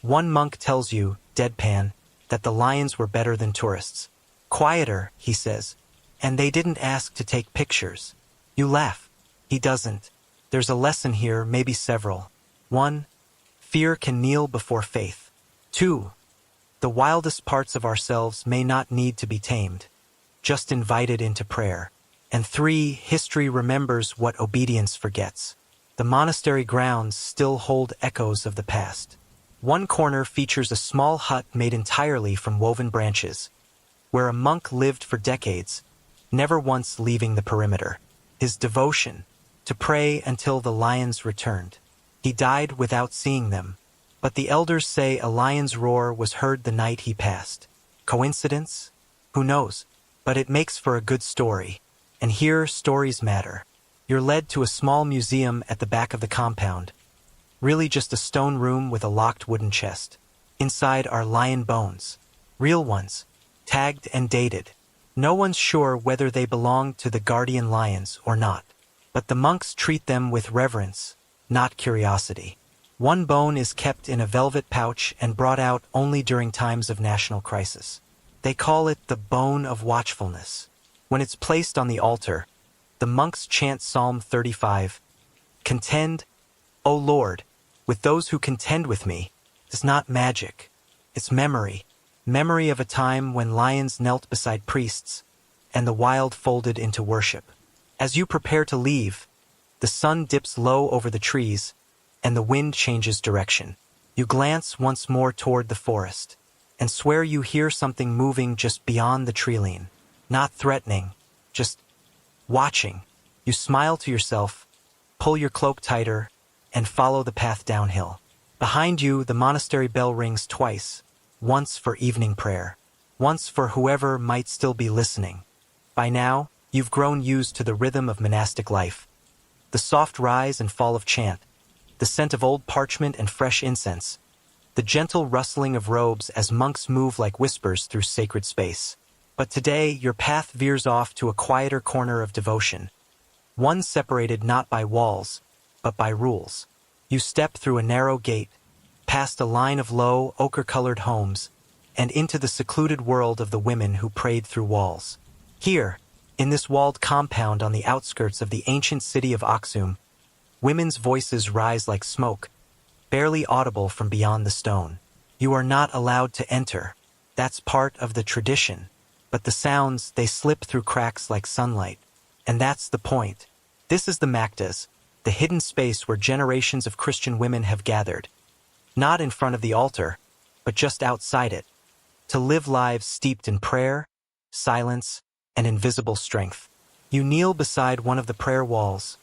S1: One monk tells you, deadpan, that the lions were better than tourists. Quieter, he says, and they didn't ask to take pictures. You laugh. He doesn't. There's a lesson here, maybe several. 1. Fear can kneel before faith. 2. The wildest parts of ourselves may not need to be tamed. just invited into prayer. And 3, history remembers what obedience forgets. The monastery grounds still hold echoes of the past. One corner features a small hut made entirely from woven branches, where a monk lived for decades, never once leaving the perimeter. His devotion, to pray until the lions returned. He died without seeing them, but the elders say a lion's roar was heard the night he passed. Coincidence? Who knows? But it makes for a good story. And here stories matter. You're led to a small museum at the back of the compound. Really just a stone room with a locked wooden chest. Inside are lion bones. Real ones. Tagged and dated. No one's sure whether they belong to the guardian lions or not. But the monks treat them with reverence, not curiosity. One bone is kept in a velvet pouch and brought out only during times of national crisis. They call it the bone of watchfulness. When it's placed on the altar, the monks chant Psalm 35, "Contend, O Lord, with those who contend with me." It's not magic. It's memory. Memory of a time when lions knelt beside priests, and the wild folded into worship. As you prepare to leave, the sun dips low over the trees, and the wind changes direction. You glance once more toward the forest, and swear you hear something moving just beyond the tree-line. Not threatening, just watching. You smile to yourself, pull your cloak tighter, and follow the path downhill. Behind you, the monastery bell rings twice, once for evening prayer, once for whoever might still be listening. By now, you've grown used to the rhythm of monastic life. The soft rise and fall of chant, the scent of old parchment and fresh incense, the gentle rustling of robes as monks move like whispers through sacred space. But today, your path veers off to a quieter corner of devotion, one separated not by walls, but by rules. You step through a narrow gate, past a line of low, ochre-colored homes, and into the secluded world of the women who prayed through walls. Here, in this walled compound on the outskirts of the ancient city of Aksum, women's voices rise like smoke, barely audible from beyond the stone. You are not allowed to enter. That's part of the tradition. But the sounds, they slip through cracks like sunlight. And that's the point. This is the Maktas, the hidden space where generations of Christian women have gathered. Not in front of the altar, but just outside it. To live lives steeped in prayer, silence, and invisible strength. You kneel beside one of the prayer walls,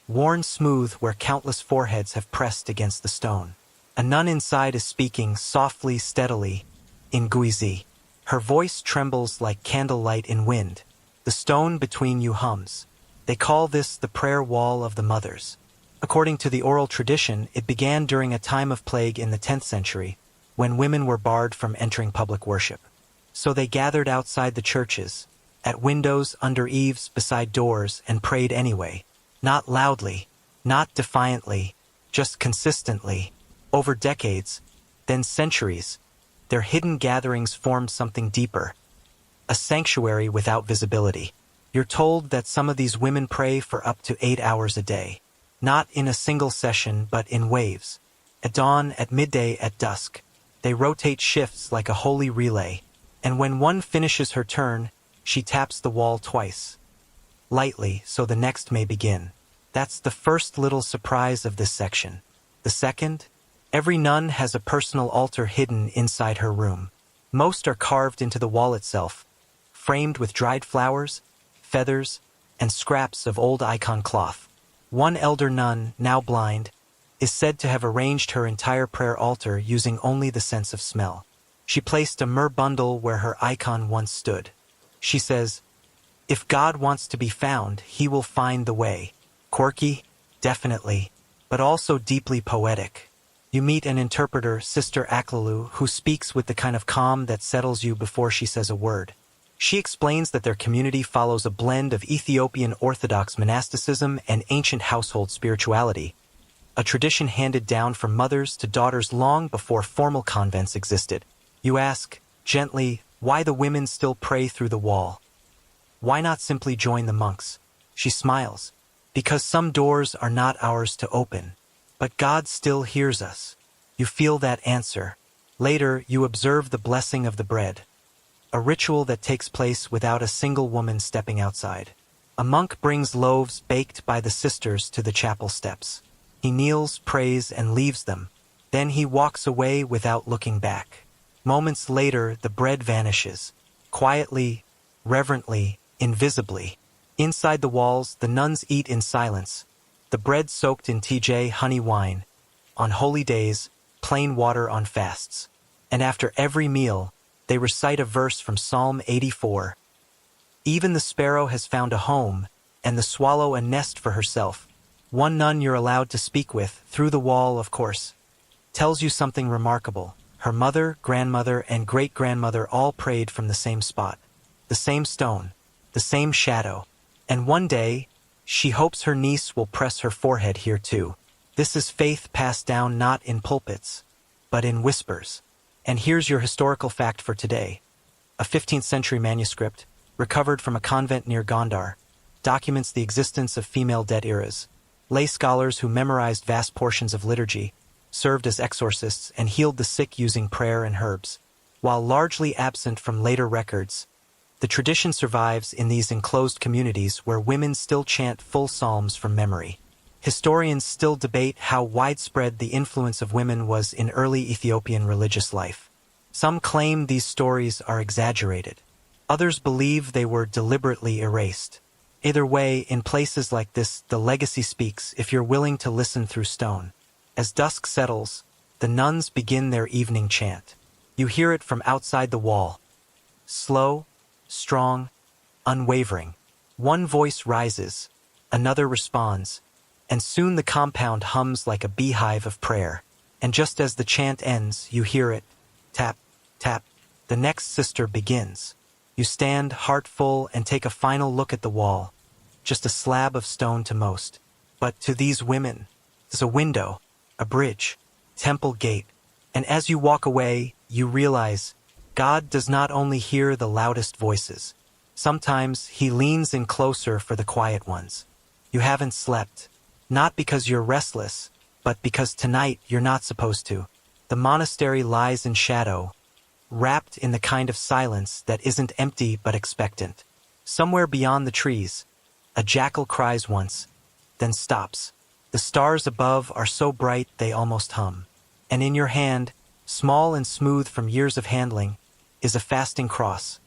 S1: worn smooth where countless foreheads have pressed against the stone. A nun inside is speaking softly, steadily, in Guizi. Her voice trembles like candlelight in wind. The stone between you hums. They call this the prayer wall of the mothers. According to the oral tradition, it began during a time of plague in the 10th century, when women were barred from entering public worship. So they gathered outside the churches, at windows, under eaves, beside doors, and prayed anyway. Not loudly, not defiantly, just consistently. Over decades, then centuries, their hidden gatherings formed something deeper, a sanctuary without visibility. You're told that some of these women pray for up to 8 hours a day, not in a single session but in waves. At dawn, at midday, at dusk. They rotate shifts like a holy relay, and when one finishes her turn, she taps the wall twice, lightly so the next may begin. That's the first little surprise of this section. The second? Every nun has a personal altar hidden inside her room. Most are carved into the wall itself, framed with dried flowers, feathers, and scraps of old icon cloth. One elder nun, now blind, is said to have arranged her entire prayer altar using only the sense of smell. She placed a myrrh bundle where her icon once stood. She says, "If God wants to be found, he will find the way." Quirky? Definitely, but also deeply poetic. You meet an interpreter, Sister Aklalu, who speaks with the kind of calm that settles you before she says a word. She explains that their community follows a blend of Ethiopian Orthodox monasticism and ancient household spirituality, a tradition handed down from mothers to daughters long before formal convents existed. You ask, gently, why the women still pray through the wall. Why not simply join the monks? She smiles. Because some doors are not ours to open, but God still hears us. You feel that answer. Later, you observe the blessing of the bread. a ritual that takes place without a single woman stepping outside. A monk brings loaves baked by the sisters to the chapel steps. He kneels, prays, and leaves them. Then he walks away without looking back. Moments later, the bread vanishes, quietly, reverently, invisibly. Inside the walls, the nuns eat in silence, the bread soaked in TJ honey wine, on holy days, plain water on fasts. And after every meal, they recite a verse from Psalm 84. Even the sparrow has found a home, and the swallow a nest for herself. One nun you're allowed to speak with, through the wall, of course, tells you something remarkable. Her mother, grandmother, and great-grandmother all prayed from the same spot, the same stone, the same shadow. And one day, she hopes her niece will press her forehead here too. This is faith passed down not in pulpits, but in whispers. And here's your historical fact for today. A 15th century manuscript, recovered from a convent near Gondar, documents the existence of female dead eras. Lay scholars who memorized vast portions of liturgy, served as exorcists, and healed the sick using prayer and herbs. While largely absent from later records, the tradition survives in these enclosed communities where women still chant full psalms from memory. Historians still debate how widespread the influence of women was in early Ethiopian religious life. Some claim these stories are exaggerated. Others believe they were deliberately erased. Either way, in places like this, the legacy speaks if you're willing to listen through stone. As dusk settles, the nuns begin their evening chant. You hear it from outside the wall. Slow, strong, unwavering. One voice rises, another responds, and soon the compound hums like a beehive of prayer. And just as the chant ends, you hear it, tap, tap. The next sister begins. You stand, heart full, and take a final look at the wall. Just a slab of stone to most. But to these women, there's a window, a bridge, temple gate. And as you walk away, you realize God does not only hear the loudest voices. Sometimes he leans in closer for the quiet ones. You haven't slept. Not because you're restless, but because tonight you're not supposed to. The monastery lies in shadow, wrapped in the kind of silence that isn't empty but expectant. Somewhere beyond the trees, a jackal cries once, then stops. The stars above are so bright they almost hum. And in your hand, small and smooth from years of handling, is a fasting cross,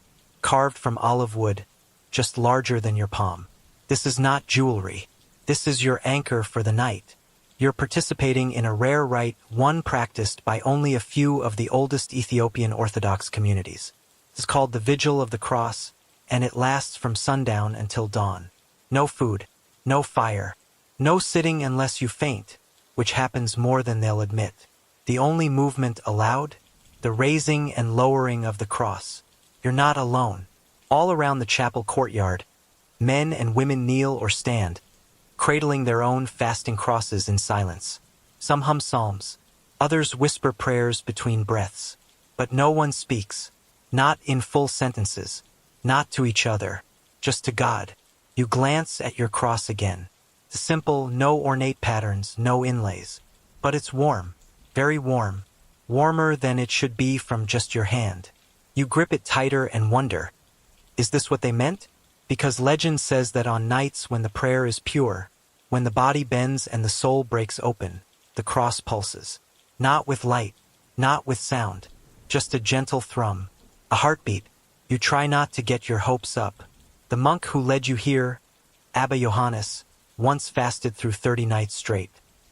S1: carved from olive wood, just larger than your palm. This is not jewelry. This is your anchor for the night. You're participating in a rare rite, one practiced by only a few of the oldest Ethiopian Orthodox communities. It's called the Vigil of the Cross, and it lasts from sundown until dawn. No food, no fire, no sitting unless you faint, which happens more than they'll admit. The only movement allowed? The raising and lowering of the cross. You're not alone. All around the chapel courtyard, men and women kneel or stand, cradling their own fasting crosses in silence. Some hum psalms, others whisper prayers between breaths. But no one speaks, not in full sentences, not to each other, just to God. You glance at your cross again. The simple, no ornate patterns, no inlays. But it's warm, very warm, warmer than it should be from just your hand. You grip it tighter and wonder, is this what they meant? Because legend says that on nights when the prayer is pure, when the body bends and the soul breaks open, the cross pulses. Not with light, not with sound, just a gentle thrum, a heartbeat. You try not to get your hopes up. The monk who led you here, Abba Johannes, once fasted through 30 nights straight.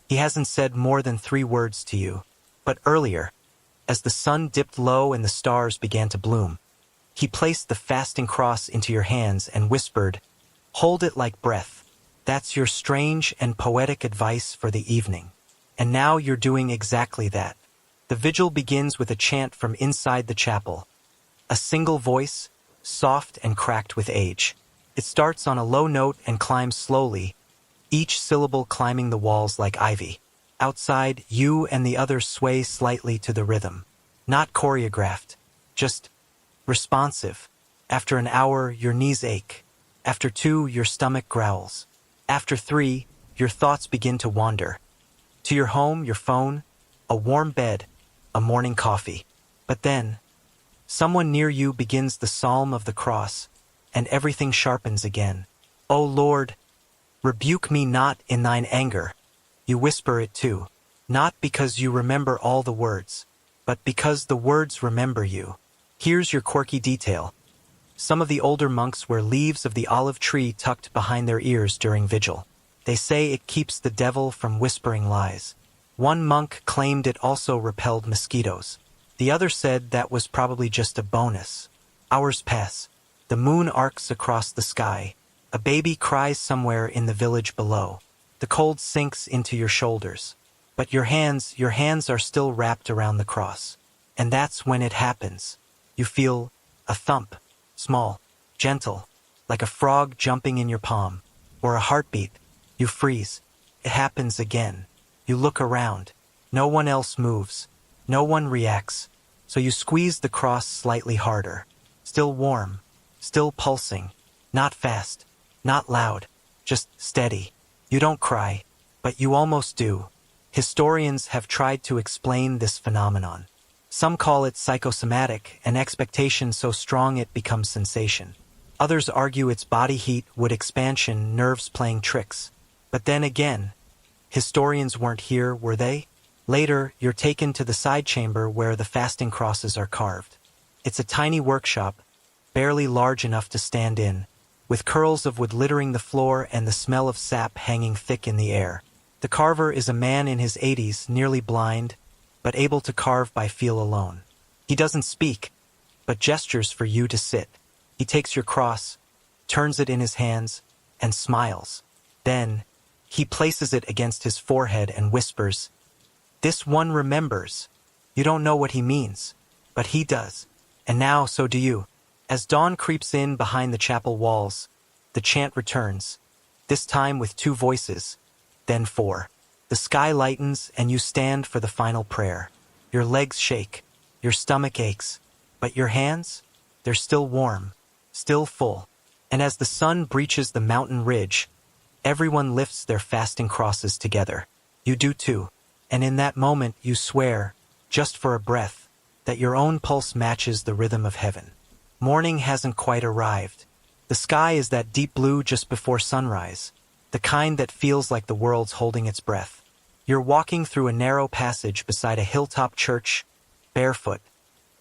S1: He hasn't said more than 3 words to you. But earlier, as the sun dipped low and the stars began to bloom, he placed the fasting cross into your hands and whispered, "Hold it like breath. That's your strange and poetic advice for the evening." And now you're doing exactly that. The vigil begins with a chant from inside the chapel. A single voice, soft and cracked with age. It starts on a low note and climbs slowly, each syllable climbing the walls like ivy. Outside, you and the others sway slightly to the rhythm. Not choreographed, just responsive. After an hour, your knees ache. After 2, your stomach growls. After 3, your thoughts begin to wander. To your home, your phone, a warm bed, a morning coffee. But then, Someone near you begins the Psalm of the Cross, and everything sharpens again. O Lord, rebuke me not in thine anger. You whisper it too, not because you remember all the words, but because the words remember you. Here's your quirky detail. Some of the older monks wear leaves of the olive tree tucked behind their ears during vigil. They say it keeps the devil from whispering lies. One monk claimed it also repelled mosquitoes. The other said that was probably just a bonus. Hours pass. The moon arcs across the sky. A baby cries somewhere in the village below. The cold sinks into your shoulders. But your hands are still wrapped around the cross. And that's when it happens. You feel a thump. Small, gentle, like a frog jumping in your palm. Or a heartbeat. You freeze. It happens again. You look around. No one else moves. No one reacts. So you squeeze the cross slightly harder. Still warm. Still pulsing. Not fast. Not loud. Just steady. You don't cry. But you almost do. Historians have tried to explain this phenomenon. Some call it psychosomatic, an expectation so strong it becomes sensation. Others argue it's body heat, wood expansion, nerves playing tricks. But then again, historians weren't here, were they? Later, you're taken to the side chamber where the fasting crosses are carved. It's a tiny workshop, barely large enough to stand in, with curls of wood littering the floor and the smell of sap hanging thick in the air. The carver is a man in his 80s, nearly blind, but able to carve by feel alone. He doesn't speak, but gestures for you to sit. He takes your cross, turns it in his hands, and smiles. Then, he places it against his forehead and whispers, "This one remembers." You don't know what he means, but he does. And now, so do you. As dawn creeps in behind the chapel walls, the chant returns, this time with 2 voices, then 4. The sky lightens and you stand for the final prayer. Your legs shake, your stomach aches, but your hands? They're still warm, still full. And as the sun breaches the mountain ridge, everyone lifts their fasting crosses together. You do too. And in that moment you swear, just for a breath, that your own pulse matches the rhythm of heaven. Morning hasn't quite arrived. The sky is that deep blue just before sunrise, the kind that feels like the world's holding its breath. You're walking through a narrow passage beside a hilltop church, barefoot,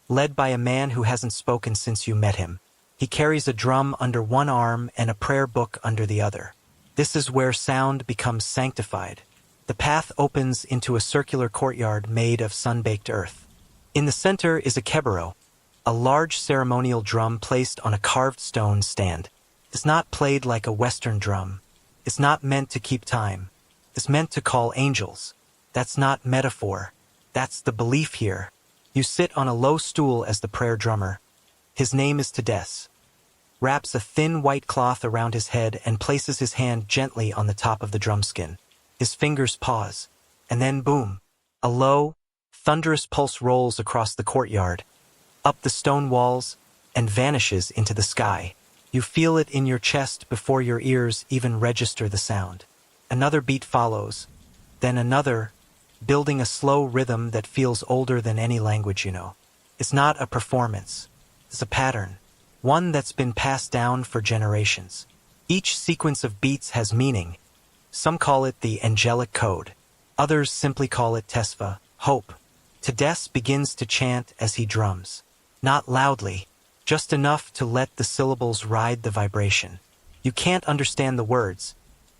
S1: led by a man who hasn't spoken since you met him. He carries a drum under one arm and a prayer book under the other. This is where sound becomes sanctified. The path opens into a circular courtyard made of sun-baked earth. In the center is a kebero, a large ceremonial drum placed on a carved stone stand. It's not played like a Western drum. It's not meant to keep time. It's meant to call angels. That's not metaphor. That's the belief here. You sit on a low stool as the prayer drummer. His name is Tedes. Wraps a thin white cloth around his head and places his hand gently on the top of the drumskin. His fingers pause, and then boom, a low, thunderous pulse rolls across the courtyard, up the stone walls, and vanishes into the sky. You feel it in your chest before your ears even register the sound. Another beat follows, then another, building a slow rhythm that feels older than any language you know. It's not a performance. It's a pattern, one that's been passed down for generations. Each sequence of beats has meaning. Some call it the angelic code. Others simply call it tesva, hope. Tedes begins to chant as he drums. Not loudly, just enough to let the syllables ride the vibration. You can't understand the words,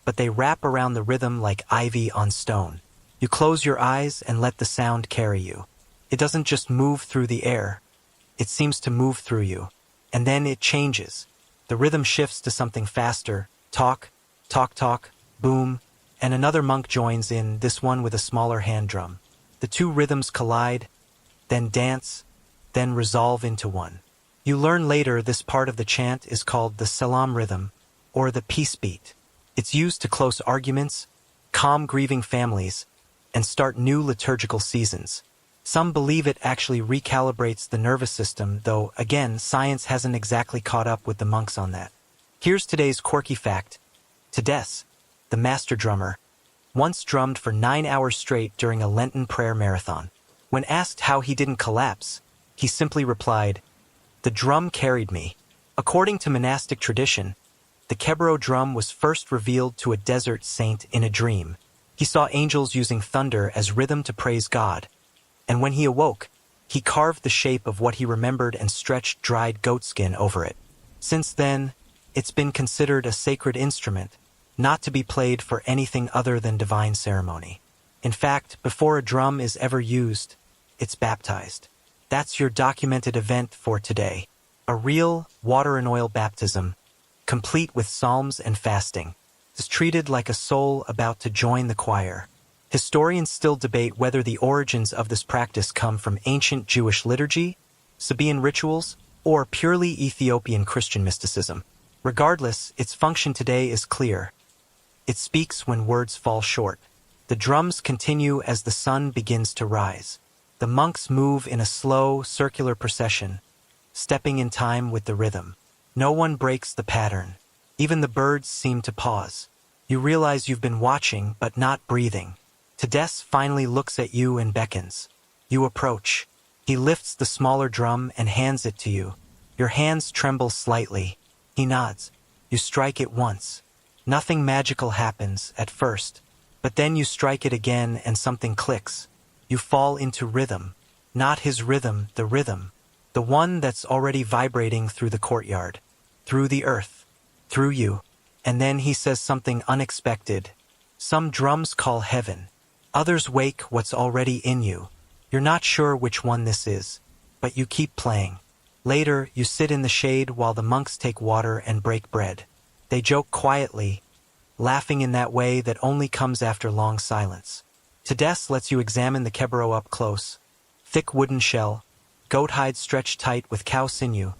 S1: but they wrap around the rhythm like ivy on stone. You close your eyes and let the sound carry you. It doesn't just move through the air. It seems to move through you. And then it changes. The rhythm shifts to something faster. Talk, talk, talk, boom, and another monk joins in, this one with a smaller hand drum. The 2 rhythms collide, then dance, then resolve into one. You learn later this part of the chant is called the salam rhythm, or the peace beat. It's used to close arguments, calm grieving families, and start new liturgical seasons. Some believe it actually recalibrates the nervous system, though, again, science hasn't exactly caught up with the monks on that. Here's today's quirky fact. Tedes, the master drummer, once drummed for 9 hours straight during a Lenten prayer marathon. When asked how he didn't collapse, he simply replied, The drum carried me. According to monastic tradition, the Kebro drum was first revealed to a desert saint in a dream. He saw angels using thunder as rhythm to praise God, and when he awoke, he carved the shape of what he remembered and stretched dried goatskin over it. Since then, it's been considered a sacred instrument, not to be played for anything other than divine ceremony. In fact, before a drum is ever used, it's baptized. That's your documented event for today. A real water and oil baptism, complete with psalms and fasting, is treated like a soul about to join the choir. Historians still debate whether the origins of this practice come from ancient Jewish liturgy, Sabaean rituals, or purely Ethiopian Christian mysticism. Regardless, its function today is clear. It speaks when words fall short. The drums continue as the sun begins to rise. The monks move in a slow, circular procession, stepping in time with the rhythm. No one breaks the pattern. Even the birds seem to pause. You realize you've been watching, but not breathing. Tades finally looks at you and beckons. You approach. He lifts the smaller drum and hands it to you. Your hands tremble slightly. He nods. You strike it once. Nothing magical happens at first, but then you strike it again and something clicks. You fall into rhythm. Not his rhythm, the one that's already vibrating through the courtyard, through the earth, through you. And then he says something unexpected. Some drums call heaven. Others wake what's already in you. You're not sure which one this is, but you keep playing. Later, you sit in the shade while the monks take water and break bread. They joke quietly, laughing in that way that only comes after long silence. Tades lets you examine the Kebro up close. Thick wooden shell, goat hide stretched tight with cow sinew,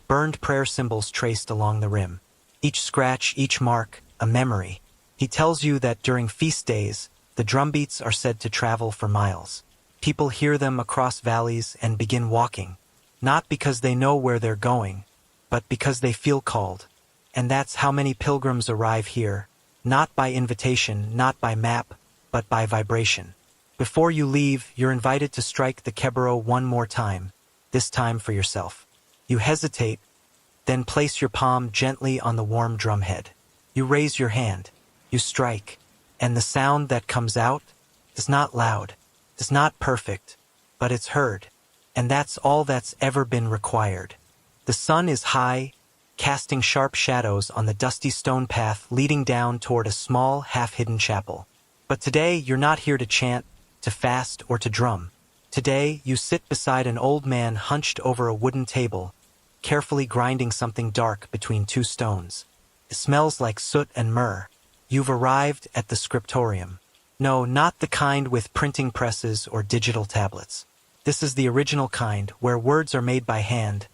S1: burned prayer symbols traced along the rim. Each scratch, each mark, a memory. He tells you that during feast days, the drumbeats are said to travel for miles. People hear them across valleys and begin walking, not because they know where they're going, but because they feel called. And that's how many pilgrims arrive here, not by invitation, not by map, but by vibration. Before you leave, you're invited to strike the Kebro one more time, this time for yourself. You hesitate, then place your palm gently on the warm drumhead. You raise your hand, you strike, and the sound that comes out is not loud, is not perfect, but it's heard. And that's all that's ever been required. The sun is high, casting sharp shadows on the dusty stone path leading down toward a small, half-hidden chapel. But today, you're not here to chant, to fast, or to drum. Today, you sit beside an old man hunched over a wooden table, carefully grinding something dark between two stones. It smells like soot and myrrh. You've arrived at the scriptorium. No, not the kind with printing presses or digital tablets. This is the original kind, where words are made by hand,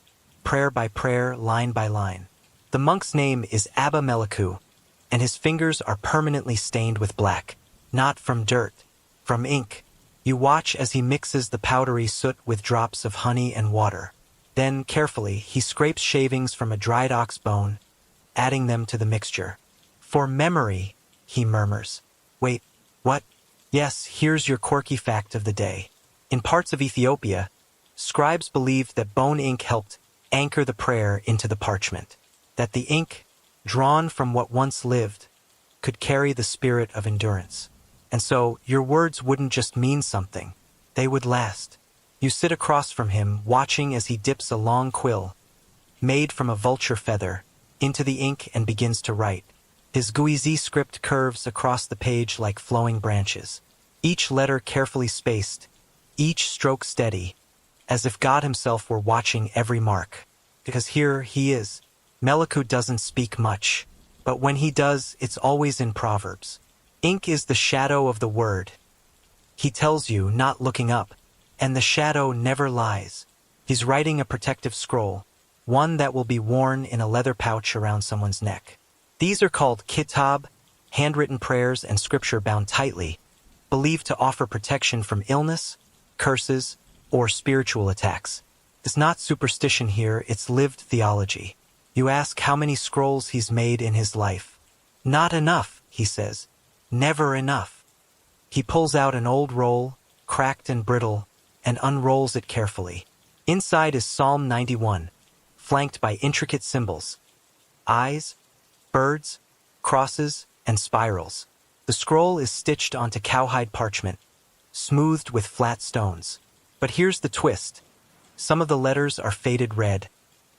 S1: prayer by prayer, line by line. The monk's name is Abba Melaku, and his fingers are permanently stained with black. Not from dirt, from ink. You watch as he mixes the powdery soot with drops of honey and water. Then, carefully, he scrapes shavings from a dried ox bone, adding them to the mixture. For memory, he murmurs. Wait, what? Yes, here's your quirky fact of the day. In parts of Ethiopia, scribes believed that bone ink helped anchor the prayer into the parchment, that the ink, drawn from what once lived, could carry the spirit of endurance. And so, your words wouldn't just mean something, they would last. You sit across from him, watching as he dips a long quill, made from a vulture feather, into the ink and begins to write. His Guizi script curves across the page like flowing branches, each letter carefully spaced, each stroke steady, as if God himself were watching every mark. Because here he is. Melaku doesn't speak much, but when he does, it's always in Proverbs. Ink is the shadow of the word. He tells you, not looking up, and the shadow never lies. He's writing a protective scroll, one that will be worn in a leather pouch around someone's neck. These are called kitab, handwritten prayers and scripture bound tightly, believed to offer protection from illness, curses, or spiritual attacks. It's not superstition here, it's lived theology. You ask how many scrolls he's made in his life. Not enough, he says. Never enough. He pulls out an old roll, cracked and brittle, and unrolls it carefully. Inside is Psalm 91, flanked by intricate symbols. Eyes, birds, crosses, and spirals. The scroll is stitched onto cowhide parchment, smoothed with flat stones. But here's the twist. Some of the letters are faded red,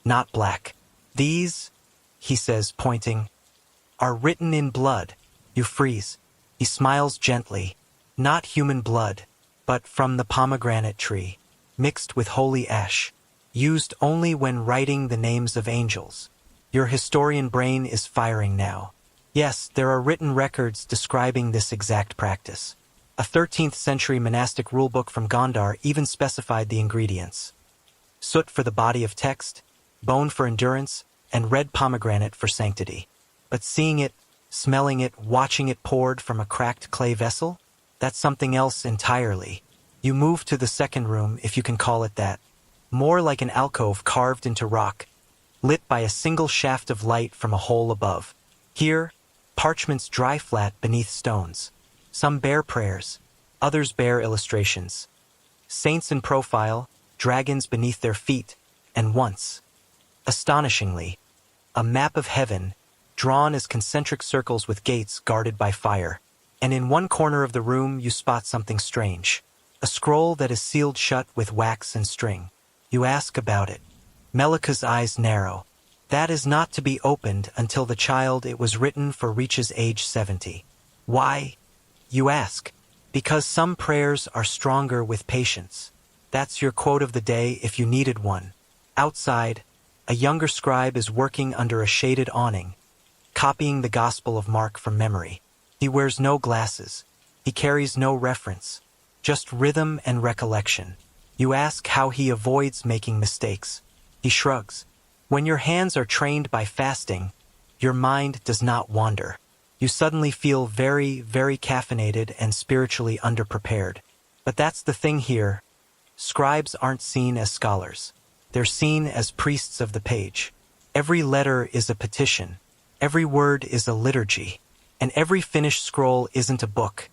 S1: not black. These, he says, pointing, are written in blood. You freeze. He smiles gently. Not human blood, but from the pomegranate tree, mixed with holy ash, used only when writing the names of angels. Your historian brain is firing now. Yes, there are written records describing this exact practice. A 13th century monastic rulebook from Gondar even specified the ingredients. Soot for the body of text, bone for endurance, and red pomegranate for sanctity. But seeing it, smelling it, watching it poured from a cracked clay vessel? That's something else entirely. You move to the second room, if you can call it that. More like an alcove carved into rock, lit by a single shaft of light from a hole above. Here, parchments dry flat beneath stones. Some bear prayers, others bear illustrations. Saints in profile, dragons beneath their feet, and once, astonishingly, a map of heaven, drawn as concentric circles with gates guarded by fire. And in one corner of the room you spot something strange. A scroll that is sealed shut with wax and string. You ask about it. Melika's eyes narrow. That is not to be opened until the child it was written for reaches age 70. Why? You ask. Because some prayers are stronger with patience. That's your quote of the day if you needed one. Outside, a younger scribe is working under a shaded awning, copying the Gospel of Mark from memory. He wears no glasses. He carries no reference, just rhythm and recollection. You ask how he avoids making mistakes. He shrugs. When your hands are trained by fasting, your mind does not wander. You suddenly feel very, very caffeinated and spiritually underprepared. But that's the thing here. Scribes aren't seen as scholars. They're seen as priests of the page. Every letter is a petition. Every word is a liturgy. And every finished scroll isn't a book.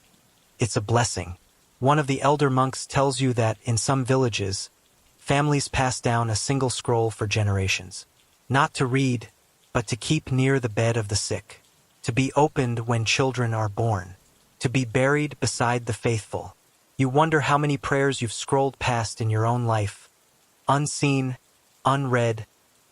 S1: It's a blessing. One of the elder monks tells you that in some villages, families pass down a single scroll for generations. Not to read, but to keep near the bed of the sick. To be opened when children are born. To be buried beside the faithful. You wonder how many prayers you've scrolled past in your own life. Unseen, unread,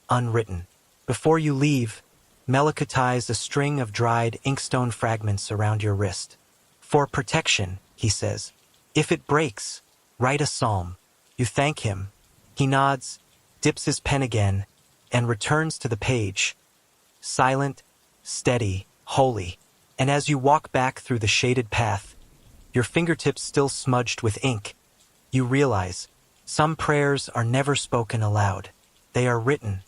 S1: unwritten. Before you leave, Melika ties a string of dried inkstone fragments around your wrist. For protection, he says. If it breaks, write a psalm. You thank him. He nods, dips his pen again, and returns to the page. Silent, steady, holy. And as you walk back through the shaded path, your fingertips still smudged with ink, you realize some prayers are never spoken aloud. They are written.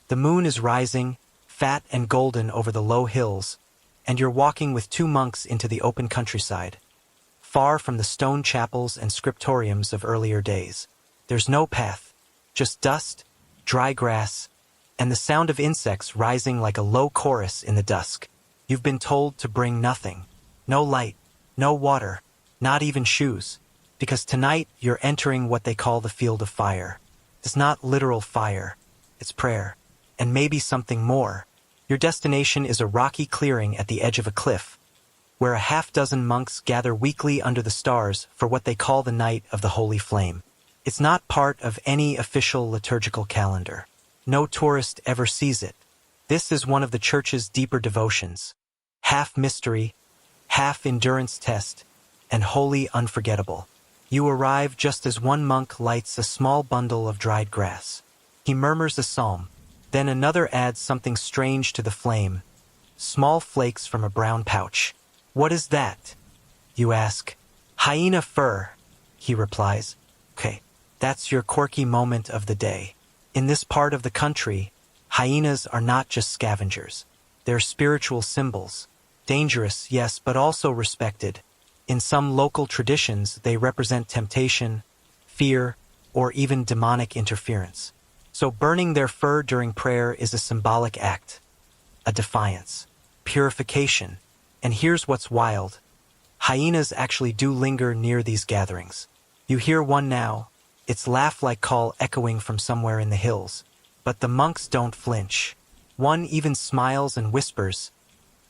S1: The moon is rising, fat and golden over the low hills, and you're walking with two monks into the open countryside, far from the stone chapels and scriptoriums of earlier days. There's no path, just dust, dry grass, and the sound of insects rising like a low chorus in the dusk. You've been told to bring nothing, no light, no water, not even shoes, because tonight you're entering what they call the field of fire. It's not literal fire, it's prayer, and maybe something more. Your destination is a rocky clearing at the edge of a cliff, where a half-dozen monks gather weekly under the stars for what they call the Night of the Holy Flame. It's not part of any official liturgical calendar. No tourist ever sees it. This is one of the church's deeper devotions. Half mystery, half endurance test, and wholly unforgettable. You arrive just as one monk lights a small bundle of dried grass. He murmurs a psalm. Then another adds something strange to the flame. Small flakes from a brown pouch. What is that? You ask. Hyena fur, he replies. Okay, that's your quirky moment of the day. In this part of the country, hyenas are not just scavengers. They're spiritual symbols. Dangerous, yes, but also respected. In some local traditions, they represent temptation, fear, or even demonic interference. So burning their fur during prayer is a symbolic act, a defiance, purification. And here's what's wild. Hyenas actually do linger near these gatherings. You hear one now, its laugh-like call echoing from somewhere in the hills. But the monks don't flinch. One even smiles and whispers,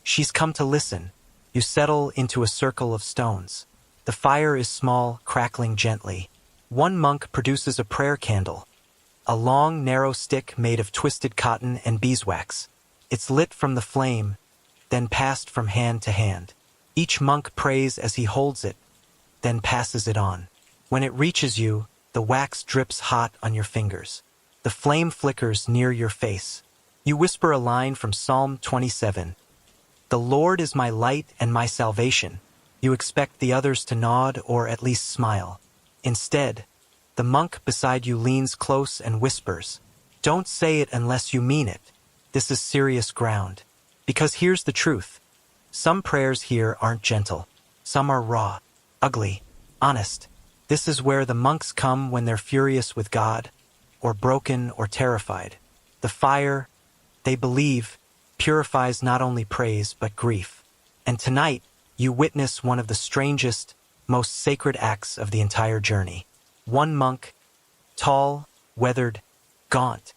S1: "She's come to listen." You settle into a circle of stones. The fire is small, crackling gently. One monk produces a prayer candle, a long, narrow stick made of twisted cotton and beeswax. It's lit from the flame, then passed from hand to hand. Each monk prays as he holds it, then passes it on. When it reaches you, the wax drips hot on your fingers. The flame flickers near your face. You whisper a line from Psalm 27. "The Lord is my light and my salvation." You expect the others to nod or at least smile. Instead, the monk beside you leans close and whispers, "Don't say it unless you mean it. This is serious ground." Because here's the truth. Some prayers here aren't gentle. Some are raw, ugly, honest. This is where the monks come when they're furious with God, or broken or terrified. The fire, they believe, purifies not only praise but grief. And tonight, you witness one of the strangest, most sacred acts of the entire journey. One monk, tall, weathered, gaunt,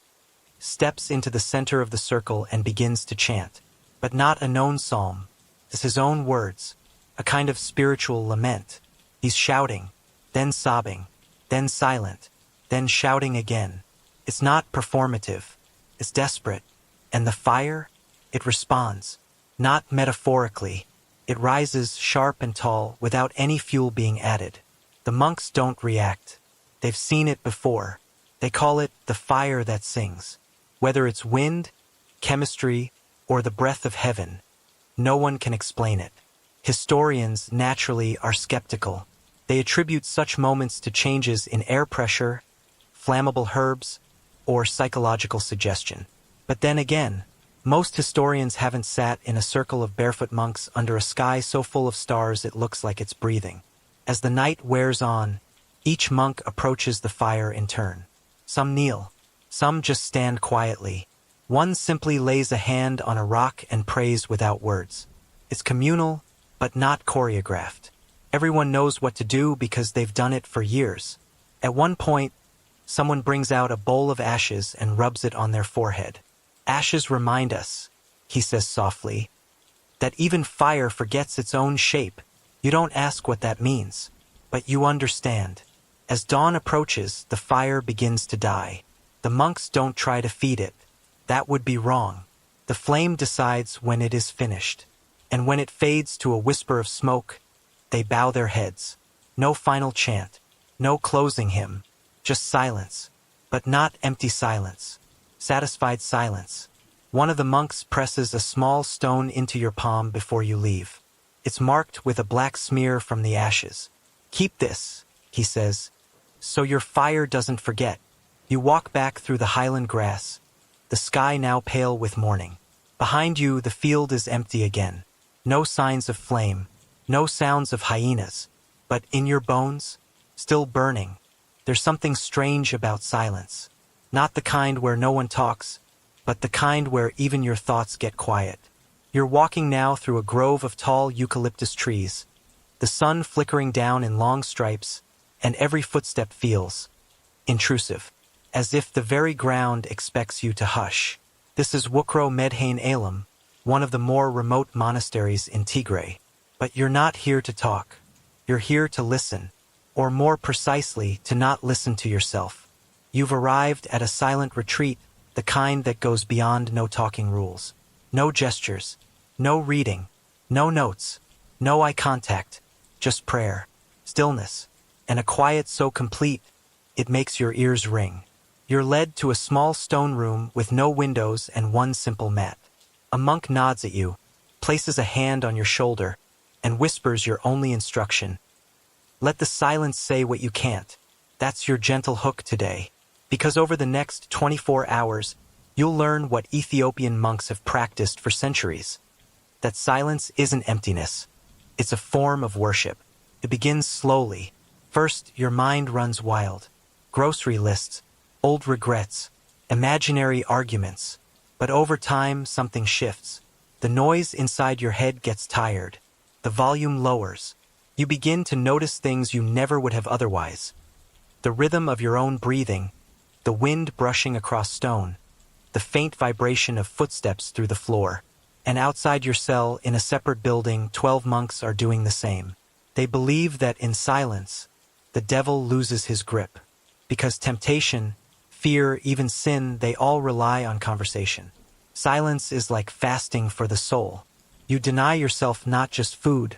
S1: steps into the center of the circle and begins to chant, but not a known psalm. It's his own words, a kind of spiritual lament. He's shouting, then sobbing, then silent, then shouting again. It's not performative. It's desperate. And the fire? It responds. Not metaphorically. It rises sharp and tall without any fuel being added. The monks don't react. They've seen it before. They call it the fire that sings. Whether it's wind, chemistry, or the breath of heaven, no one can explain it. Historians, naturally, are skeptical. They attribute such moments to changes in air pressure, flammable herbs, or psychological suggestion. But then again, most historians haven't sat in a circle of barefoot monks under a sky so full of stars it looks like it's breathing. As the night wears on, each monk approaches the fire in turn. Some kneel. Some just stand quietly. One simply lays a hand on a rock and prays without words. It's communal, but not choreographed. Everyone knows what to do because they've done it for years. At one point, someone brings out a bowl of ashes and rubs it on their forehead. "Ashes remind us," he says softly, "that even fire forgets its own shape." You don't ask what that means, but you understand. As dawn approaches, the fire begins to die. The monks don't try to feed it. That would be wrong. The flame decides when it is finished. And when it fades to a whisper of smoke, they bow their heads. No final chant, no closing hymn, just silence, but not empty silence. Satisfied silence. One of the monks presses a small stone into your palm before you leave. It's marked with a black smear from the ashes. "Keep this," he says, "so your fire doesn't forget." You walk back through the highland grass, the sky now pale with morning. Behind you, the field is empty again. No signs of flame, no sounds of hyenas. But in your bones, still burning, there's something strange about silence. Not the kind where no one talks, but the kind where even your thoughts get quiet. You're walking now through a grove of tall eucalyptus trees, the sun flickering down in long stripes, and every footstep feels intrusive, as if the very ground expects you to hush. This is Wukro Medhain Elam, one of the more remote monasteries in Tigray. But you're not here to talk. You're here to listen, or more precisely, to not listen to yourself. You've arrived at a silent retreat, the kind that goes beyond no talking rules. No gestures, no reading, no notes, no eye contact, just prayer, stillness, and a quiet so complete, it makes your ears ring. You're led to a small stone room with no windows and one simple mat. A monk nods at you, places a hand on your shoulder, and whispers your only instruction. Let the silence say what you can't. That's your gentle hook today. Because over the next 24 hours, you'll learn what Ethiopian monks have practiced for centuries. That silence isn't emptiness. It's a form of worship. It begins slowly. First, your mind runs wild. Grocery lists, old regrets, imaginary arguments. But over time, something shifts. The noise inside your head gets tired. The volume lowers. You begin to notice things you never would have otherwise. The rhythm of your own breathing, the wind brushing across stone, the faint vibration of footsteps through the floor. And outside your cell, in a separate building, 12 monks are doing the same. They believe that in silence, the devil loses his grip. Because temptation, fear, even sin, they all rely on conversation. Silence is like fasting for the soul. You deny yourself not just food,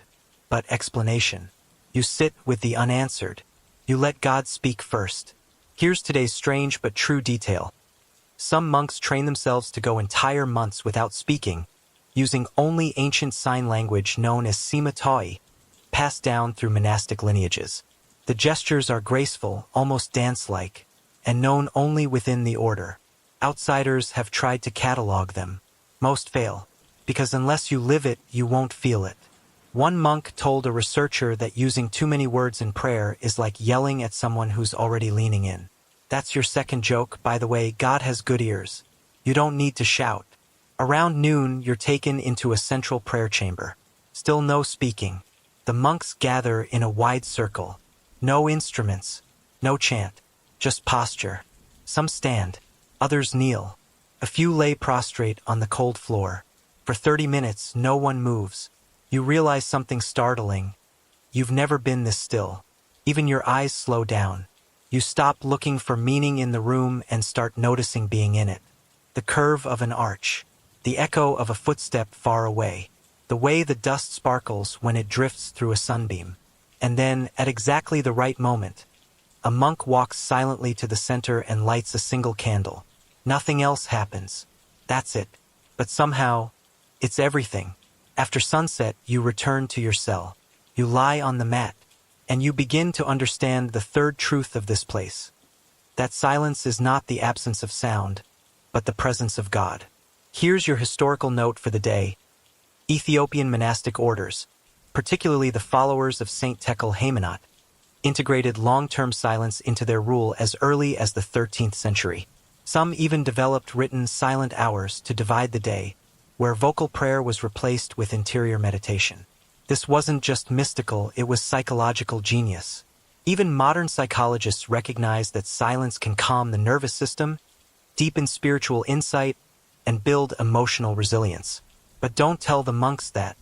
S1: but explanation. You sit with the unanswered. You let God speak first. Here's today's strange but true detail. Some monks train themselves to go entire months without speaking, using only ancient sign language known as sima toi, passed down through monastic lineages. The gestures are graceful, almost dance-like, and known only within the order. Outsiders have tried to catalog them. Most fail, because unless you live it, you won't feel it. One monk told a researcher that using too many words in prayer is like yelling at someone who's already leaning in. That's your second joke. By the way, God has good ears. You don't need to shout. Around noon, you're taken into a central prayer chamber. Still no speaking. The monks gather in a wide circle. No instruments, no chant, just posture. Some stand, others kneel. A few lay prostrate on the cold floor. For 30 minutes, no one moves. You realize something startling. You've never been this still. Even your eyes slow down. You stop looking for meaning in the room and start noticing being in it. The curve of an arch. The echo of a footstep far away. The way the dust sparkles when it drifts through a sunbeam. And then, at exactly the right moment, a monk walks silently to the center and lights a single candle. Nothing else happens. That's it. But somehow, it's everything. After sunset, you return to your cell. You lie on the mat, and you begin to understand the third truth of this place. That silence is not the absence of sound, but the presence of God. Here's your historical note for the day. Ethiopian monastic orders, particularly the followers of Saint Tekel Haymanot, integrated long-term silence into their rule as early as the 13th century. Some even developed written silent hours to divide the day, where vocal prayer was replaced with interior meditation. This wasn't just mystical, it was psychological genius. Even modern psychologists recognize that silence can calm the nervous system, deepen spiritual insight, and build emotional resilience. But don't tell the monks that.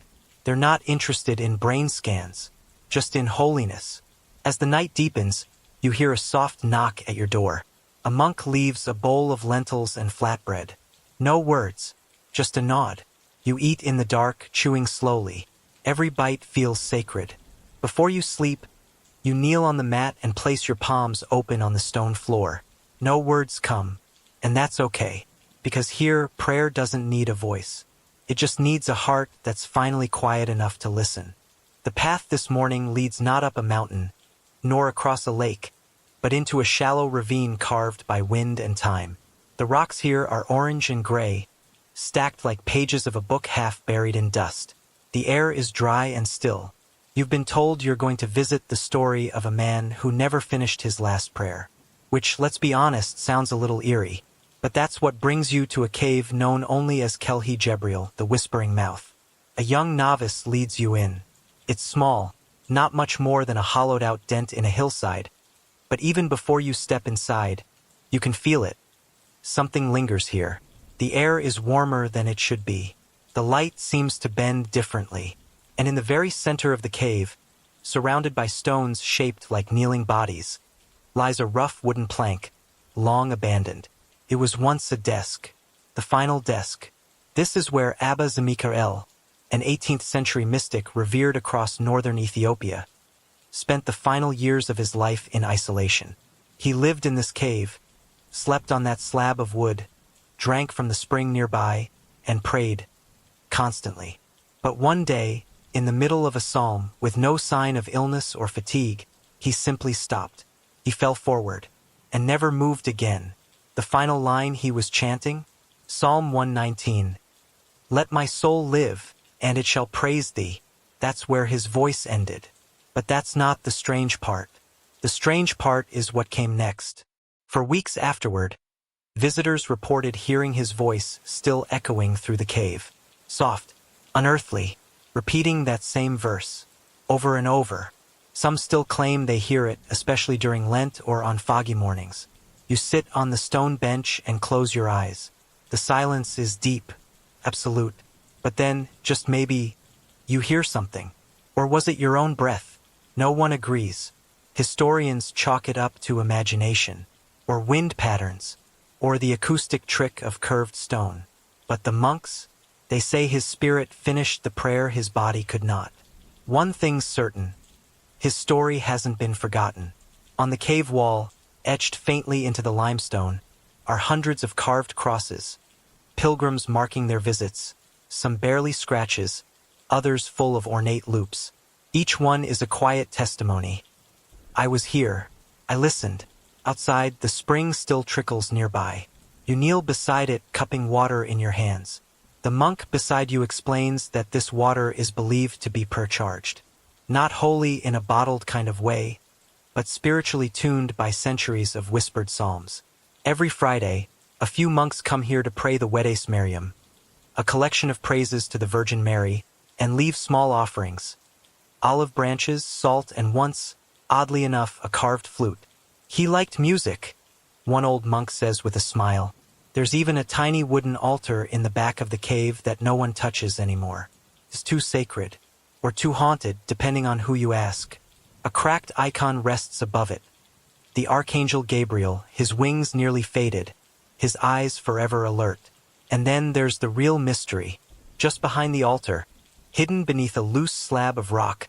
S1: They're not interested in brain scans, just in holiness. As the night deepens, you hear a soft knock at your door. A monk leaves a bowl of lentils and flatbread. No words, just a nod. You eat in the dark, chewing slowly. Every bite feels sacred. Before you sleep, you kneel on the mat and place your palms open on the stone floor. No words come, and that's okay, because here, prayer doesn't need a voice. It just needs a heart that's finally quiet enough to listen. The path this morning leads not up a mountain, nor across a lake, but into a shallow ravine carved by wind and time. The rocks here are orange and gray, stacked like pages of a book half buried in dust. The air is dry and still. You've been told you're going to visit the story of a man who never finished his last prayer. Which, let's be honest, sounds a little eerie. But that's what brings you to a cave known only as Kelhi Jebriel, the Whispering Mouth. A young novice leads you in. It's small, not much more than a hollowed-out dent in a hillside. But even before you step inside, you can feel it. Something lingers here. The air is warmer than it should be. The light seems to bend differently. And in the very center of the cave, surrounded by stones shaped like kneeling bodies, lies a rough wooden plank, long abandoned. It was once a desk, the final desk. This is where Abba Zemikael, an 18th century mystic revered across northern Ethiopia, spent the final years of his life in isolation. He lived in this cave, slept on that slab of wood, drank from the spring nearby, and prayed constantly. But one day, in the middle of a psalm, with no sign of illness or fatigue, he simply stopped. He fell forward, and never moved again. The final line he was chanting, Psalm 119, "Let my soul live, and it shall praise thee." That's where his voice ended. But that's not the strange part. The strange part is what came next. For weeks afterward, visitors reported hearing his voice still echoing through the cave. Soft, unearthly, repeating that same verse, over and over. Some still claim they hear it, especially during Lent or on foggy mornings. You sit on the stone bench and close your eyes. The silence is deep, absolute. But then, just maybe, you hear something. Or was it your own breath? No one agrees. Historians chalk it up to imagination, or wind patterns, or the acoustic trick of curved stone. But the monks, they say his spirit finished the prayer his body could not. One thing's certain. His story hasn't been forgotten. On the cave wall, etched faintly into the limestone, are hundreds of carved crosses, pilgrims marking their visits, some barely scratches, others full of ornate loops. Each one is a quiet testimony. I was here. I listened. Outside, the spring still trickles nearby. You kneel beside it, cupping water in your hands. The monk beside you explains that this water is believed to be purcharged. Not holy in a bottled kind of way, but spiritually tuned by centuries of whispered psalms. Every Friday, a few monks come here to pray the Vedes Mariam, a collection of praises to the Virgin Mary, and leave small offerings. Olive branches, salt, and once, oddly enough, a carved flute. He liked music, one old monk says with a smile. There's even a tiny wooden altar in the back of the cave that no one touches anymore. It's too sacred, or too haunted, depending on who you ask. A cracked icon rests above it. The Archangel Gabriel, his wings nearly faded, his eyes forever alert. And then there's the real mystery. Just behind the altar, hidden beneath a loose slab of rock,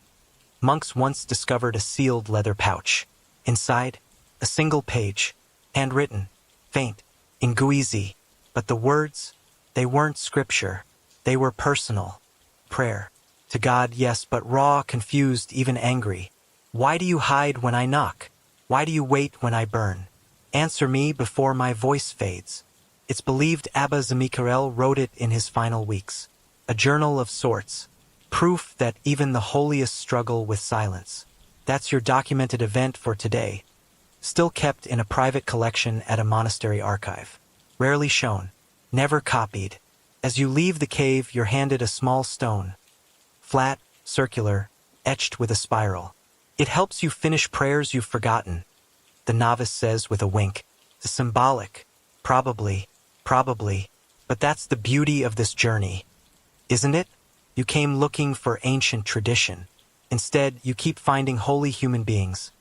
S1: monks once discovered a sealed leather pouch. Inside, a single page, handwritten, faint, in Guizi. But the words, they weren't scripture. They were personal. Prayer. To God, yes, but raw, confused, even angry. Why do you hide when I knock? Why do you wait when I burn? Answer me before my voice fades. It's believed Abba Zamikael wrote it in his final weeks. A journal of sorts. Proof that even the holiest struggle with silence. That's your documented event for today. Still kept in a private collection at a monastery archive. Rarely shown. Never copied. As you leave the cave, you're handed a small stone. Flat, circular, etched with a spiral. It helps you finish prayers you've forgotten. The novice says with a wink. The symbolic. Probably. But that's the beauty of this journey. Isn't it? You came looking for ancient tradition. Instead, you keep finding holy human beings.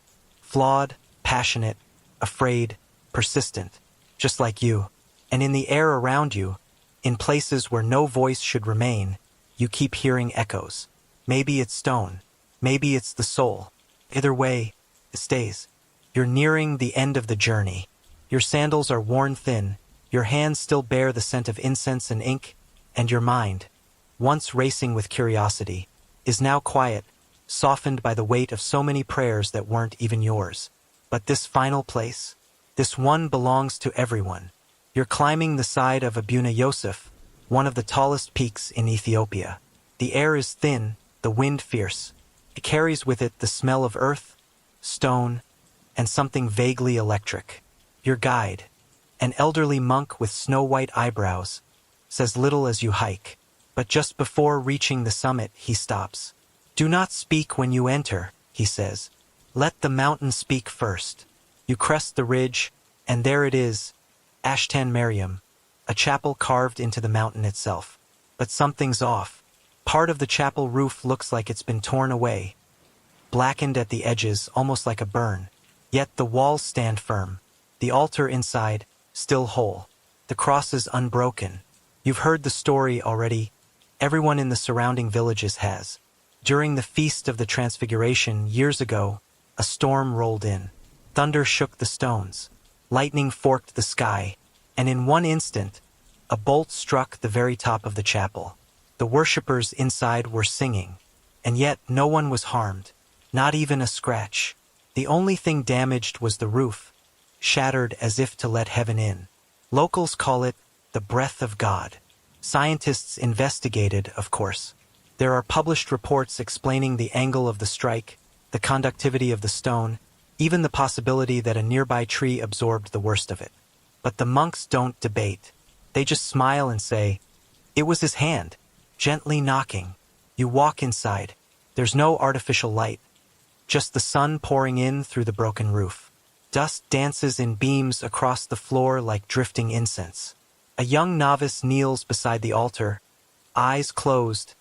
S1: Flawed, passionate, afraid, persistent. Just like you. And in the air around you, in places where no voice should remain, you keep hearing echoes. Maybe it's stone. Maybe it's the soul. Either way, it stays. You're nearing the end of the journey. Your sandals are worn thin. Your hands still bear the scent of incense and ink. And your mind, once racing with curiosity, is now quiet, softened by the weight of so many prayers that weren't even yours. But this final place, this one belongs to everyone. You're climbing the side of Abuna Yosef, one of the tallest peaks in Ethiopia. The air is thin, the wind fierce. It carries with it the smell of earth, stone, and something vaguely electric. Your guide, an elderly monk with snow-white eyebrows, says little as you hike. But just before reaching the summit, he stops. Do not speak when you enter, he says. Let the mountain speak first. You crest the ridge, and there it is, Ashtan Mariam, a chapel carved into the mountain itself. But something's off. Part of the chapel roof looks like it's been torn away, blackened at the edges, almost like a burn. Yet the walls stand firm. The altar inside, still whole. The cross is unbroken. You've heard the story already. Everyone in the surrounding villages has. During the Feast of the Transfiguration years ago, a storm rolled in. Thunder shook the stones. Lightning forked the sky. And in one instant, a bolt struck the very top of the chapel. The worshippers inside were singing. And yet no one was harmed. Not even a scratch. The only thing damaged was the roof, shattered as if to let heaven in. Locals call it the breath of God. Scientists investigated, of course. There are published reports explaining the angle of the strike, the conductivity of the stone, even the possibility that a nearby tree absorbed the worst of it. But the monks don't debate. They just smile and say, "It was his hand, gently knocking." You walk inside. There's no artificial light, just the sun pouring in through the broken roof. Dust dances in beams across the floor like drifting incense. A young novice kneels beside the altar, eyes closed,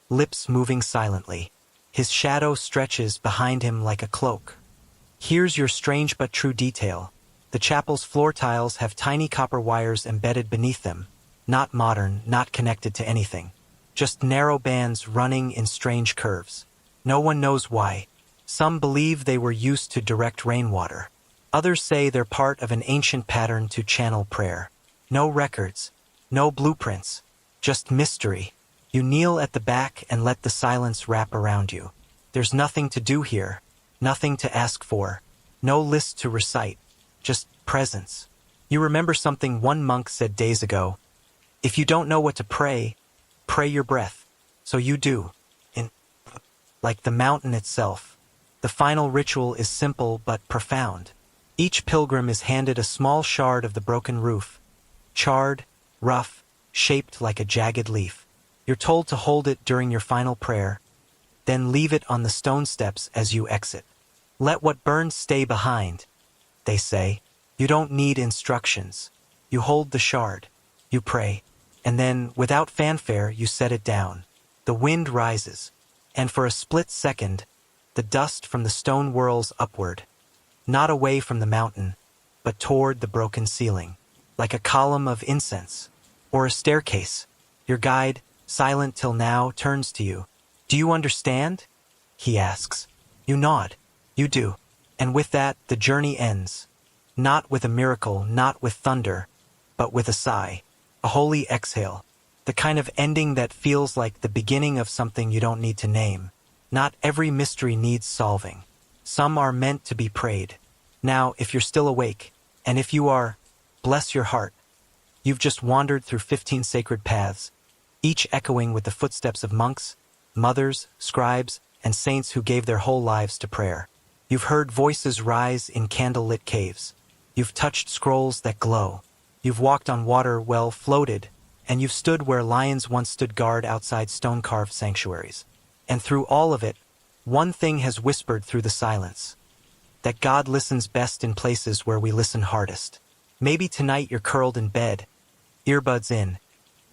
S1: lips moving silently. His shadow stretches behind him like a cloak. Here's your strange but true detail. The chapel's floor tiles have tiny copper wires embedded beneath them, not modern, not connected to anything. Just narrow bands running in strange curves. No one knows why. Some believe they were used to direct rainwater. Others say they're part of an ancient pattern to channel prayer. No records, no blueprints, just mystery. You kneel at the back and let the silence wrap around you. There's nothing to do here, nothing to ask for, no list to recite, just presence. You remember something one monk said days ago. If you don't know what to pray, pray your breath. So you do. Like the mountain itself. The final ritual is simple but profound. Each pilgrim is handed a small shard of the broken roof, charred, rough, shaped like a jagged leaf. You're told to hold it during your final prayer, then leave it on the stone steps as you exit. Let what burns stay behind, they say. You don't need instructions. You hold the shard, you pray, and then, without fanfare, you set it down. The wind rises, and for a split second, the dust from the stone whirls upward, not away from the mountain, but toward the broken ceiling, like a column of incense, or a staircase. Your guide, silent till now, turns to you. Do you understand? He asks. You nod. You do. And with that, the journey ends. Not with a miracle, not with thunder, but with a sigh, a holy exhale, the kind of ending that feels like the beginning of something you don't need to name. Not every mystery needs solving. Some are meant to be prayed. Now, if you're still awake, and if you are, bless your heart. You've just wandered through 15 sacred paths, each echoing with the footsteps of monks, mothers, scribes, and saints who gave their whole lives to prayer. You've heard voices rise in candle-lit caves. You've touched scrolls that glow. You've walked on water well floated, and you've stood where lions once stood guard outside stone-carved sanctuaries. And through all of it, one thing has whispered through the silence. That God listens best in places where we listen hardest. Maybe tonight you're curled in bed, earbuds in,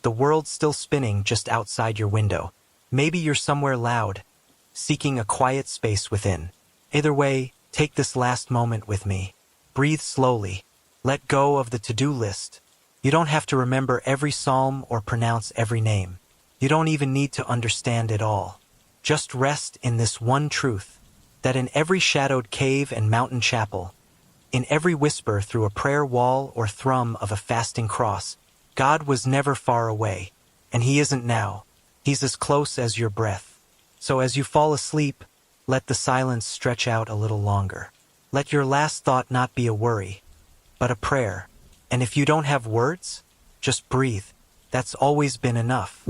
S1: the world still spinning just outside your window. Maybe you're somewhere loud, seeking a quiet space within. Either way, take this last moment with me. Breathe slowly. Let go of the to-do list. You don't have to remember every psalm or pronounce every name. You don't even need to understand it all. Just rest in this one truth, that in every shadowed cave and mountain chapel, in every whisper through a prayer wall or thrum of a fasting cross, God was never far away, and He isn't now. He's as close as your breath. So as you fall asleep, let the silence stretch out a little longer. Let your last thought not be a worry, but a prayer. And if you don't have words, just breathe. That's always been enough.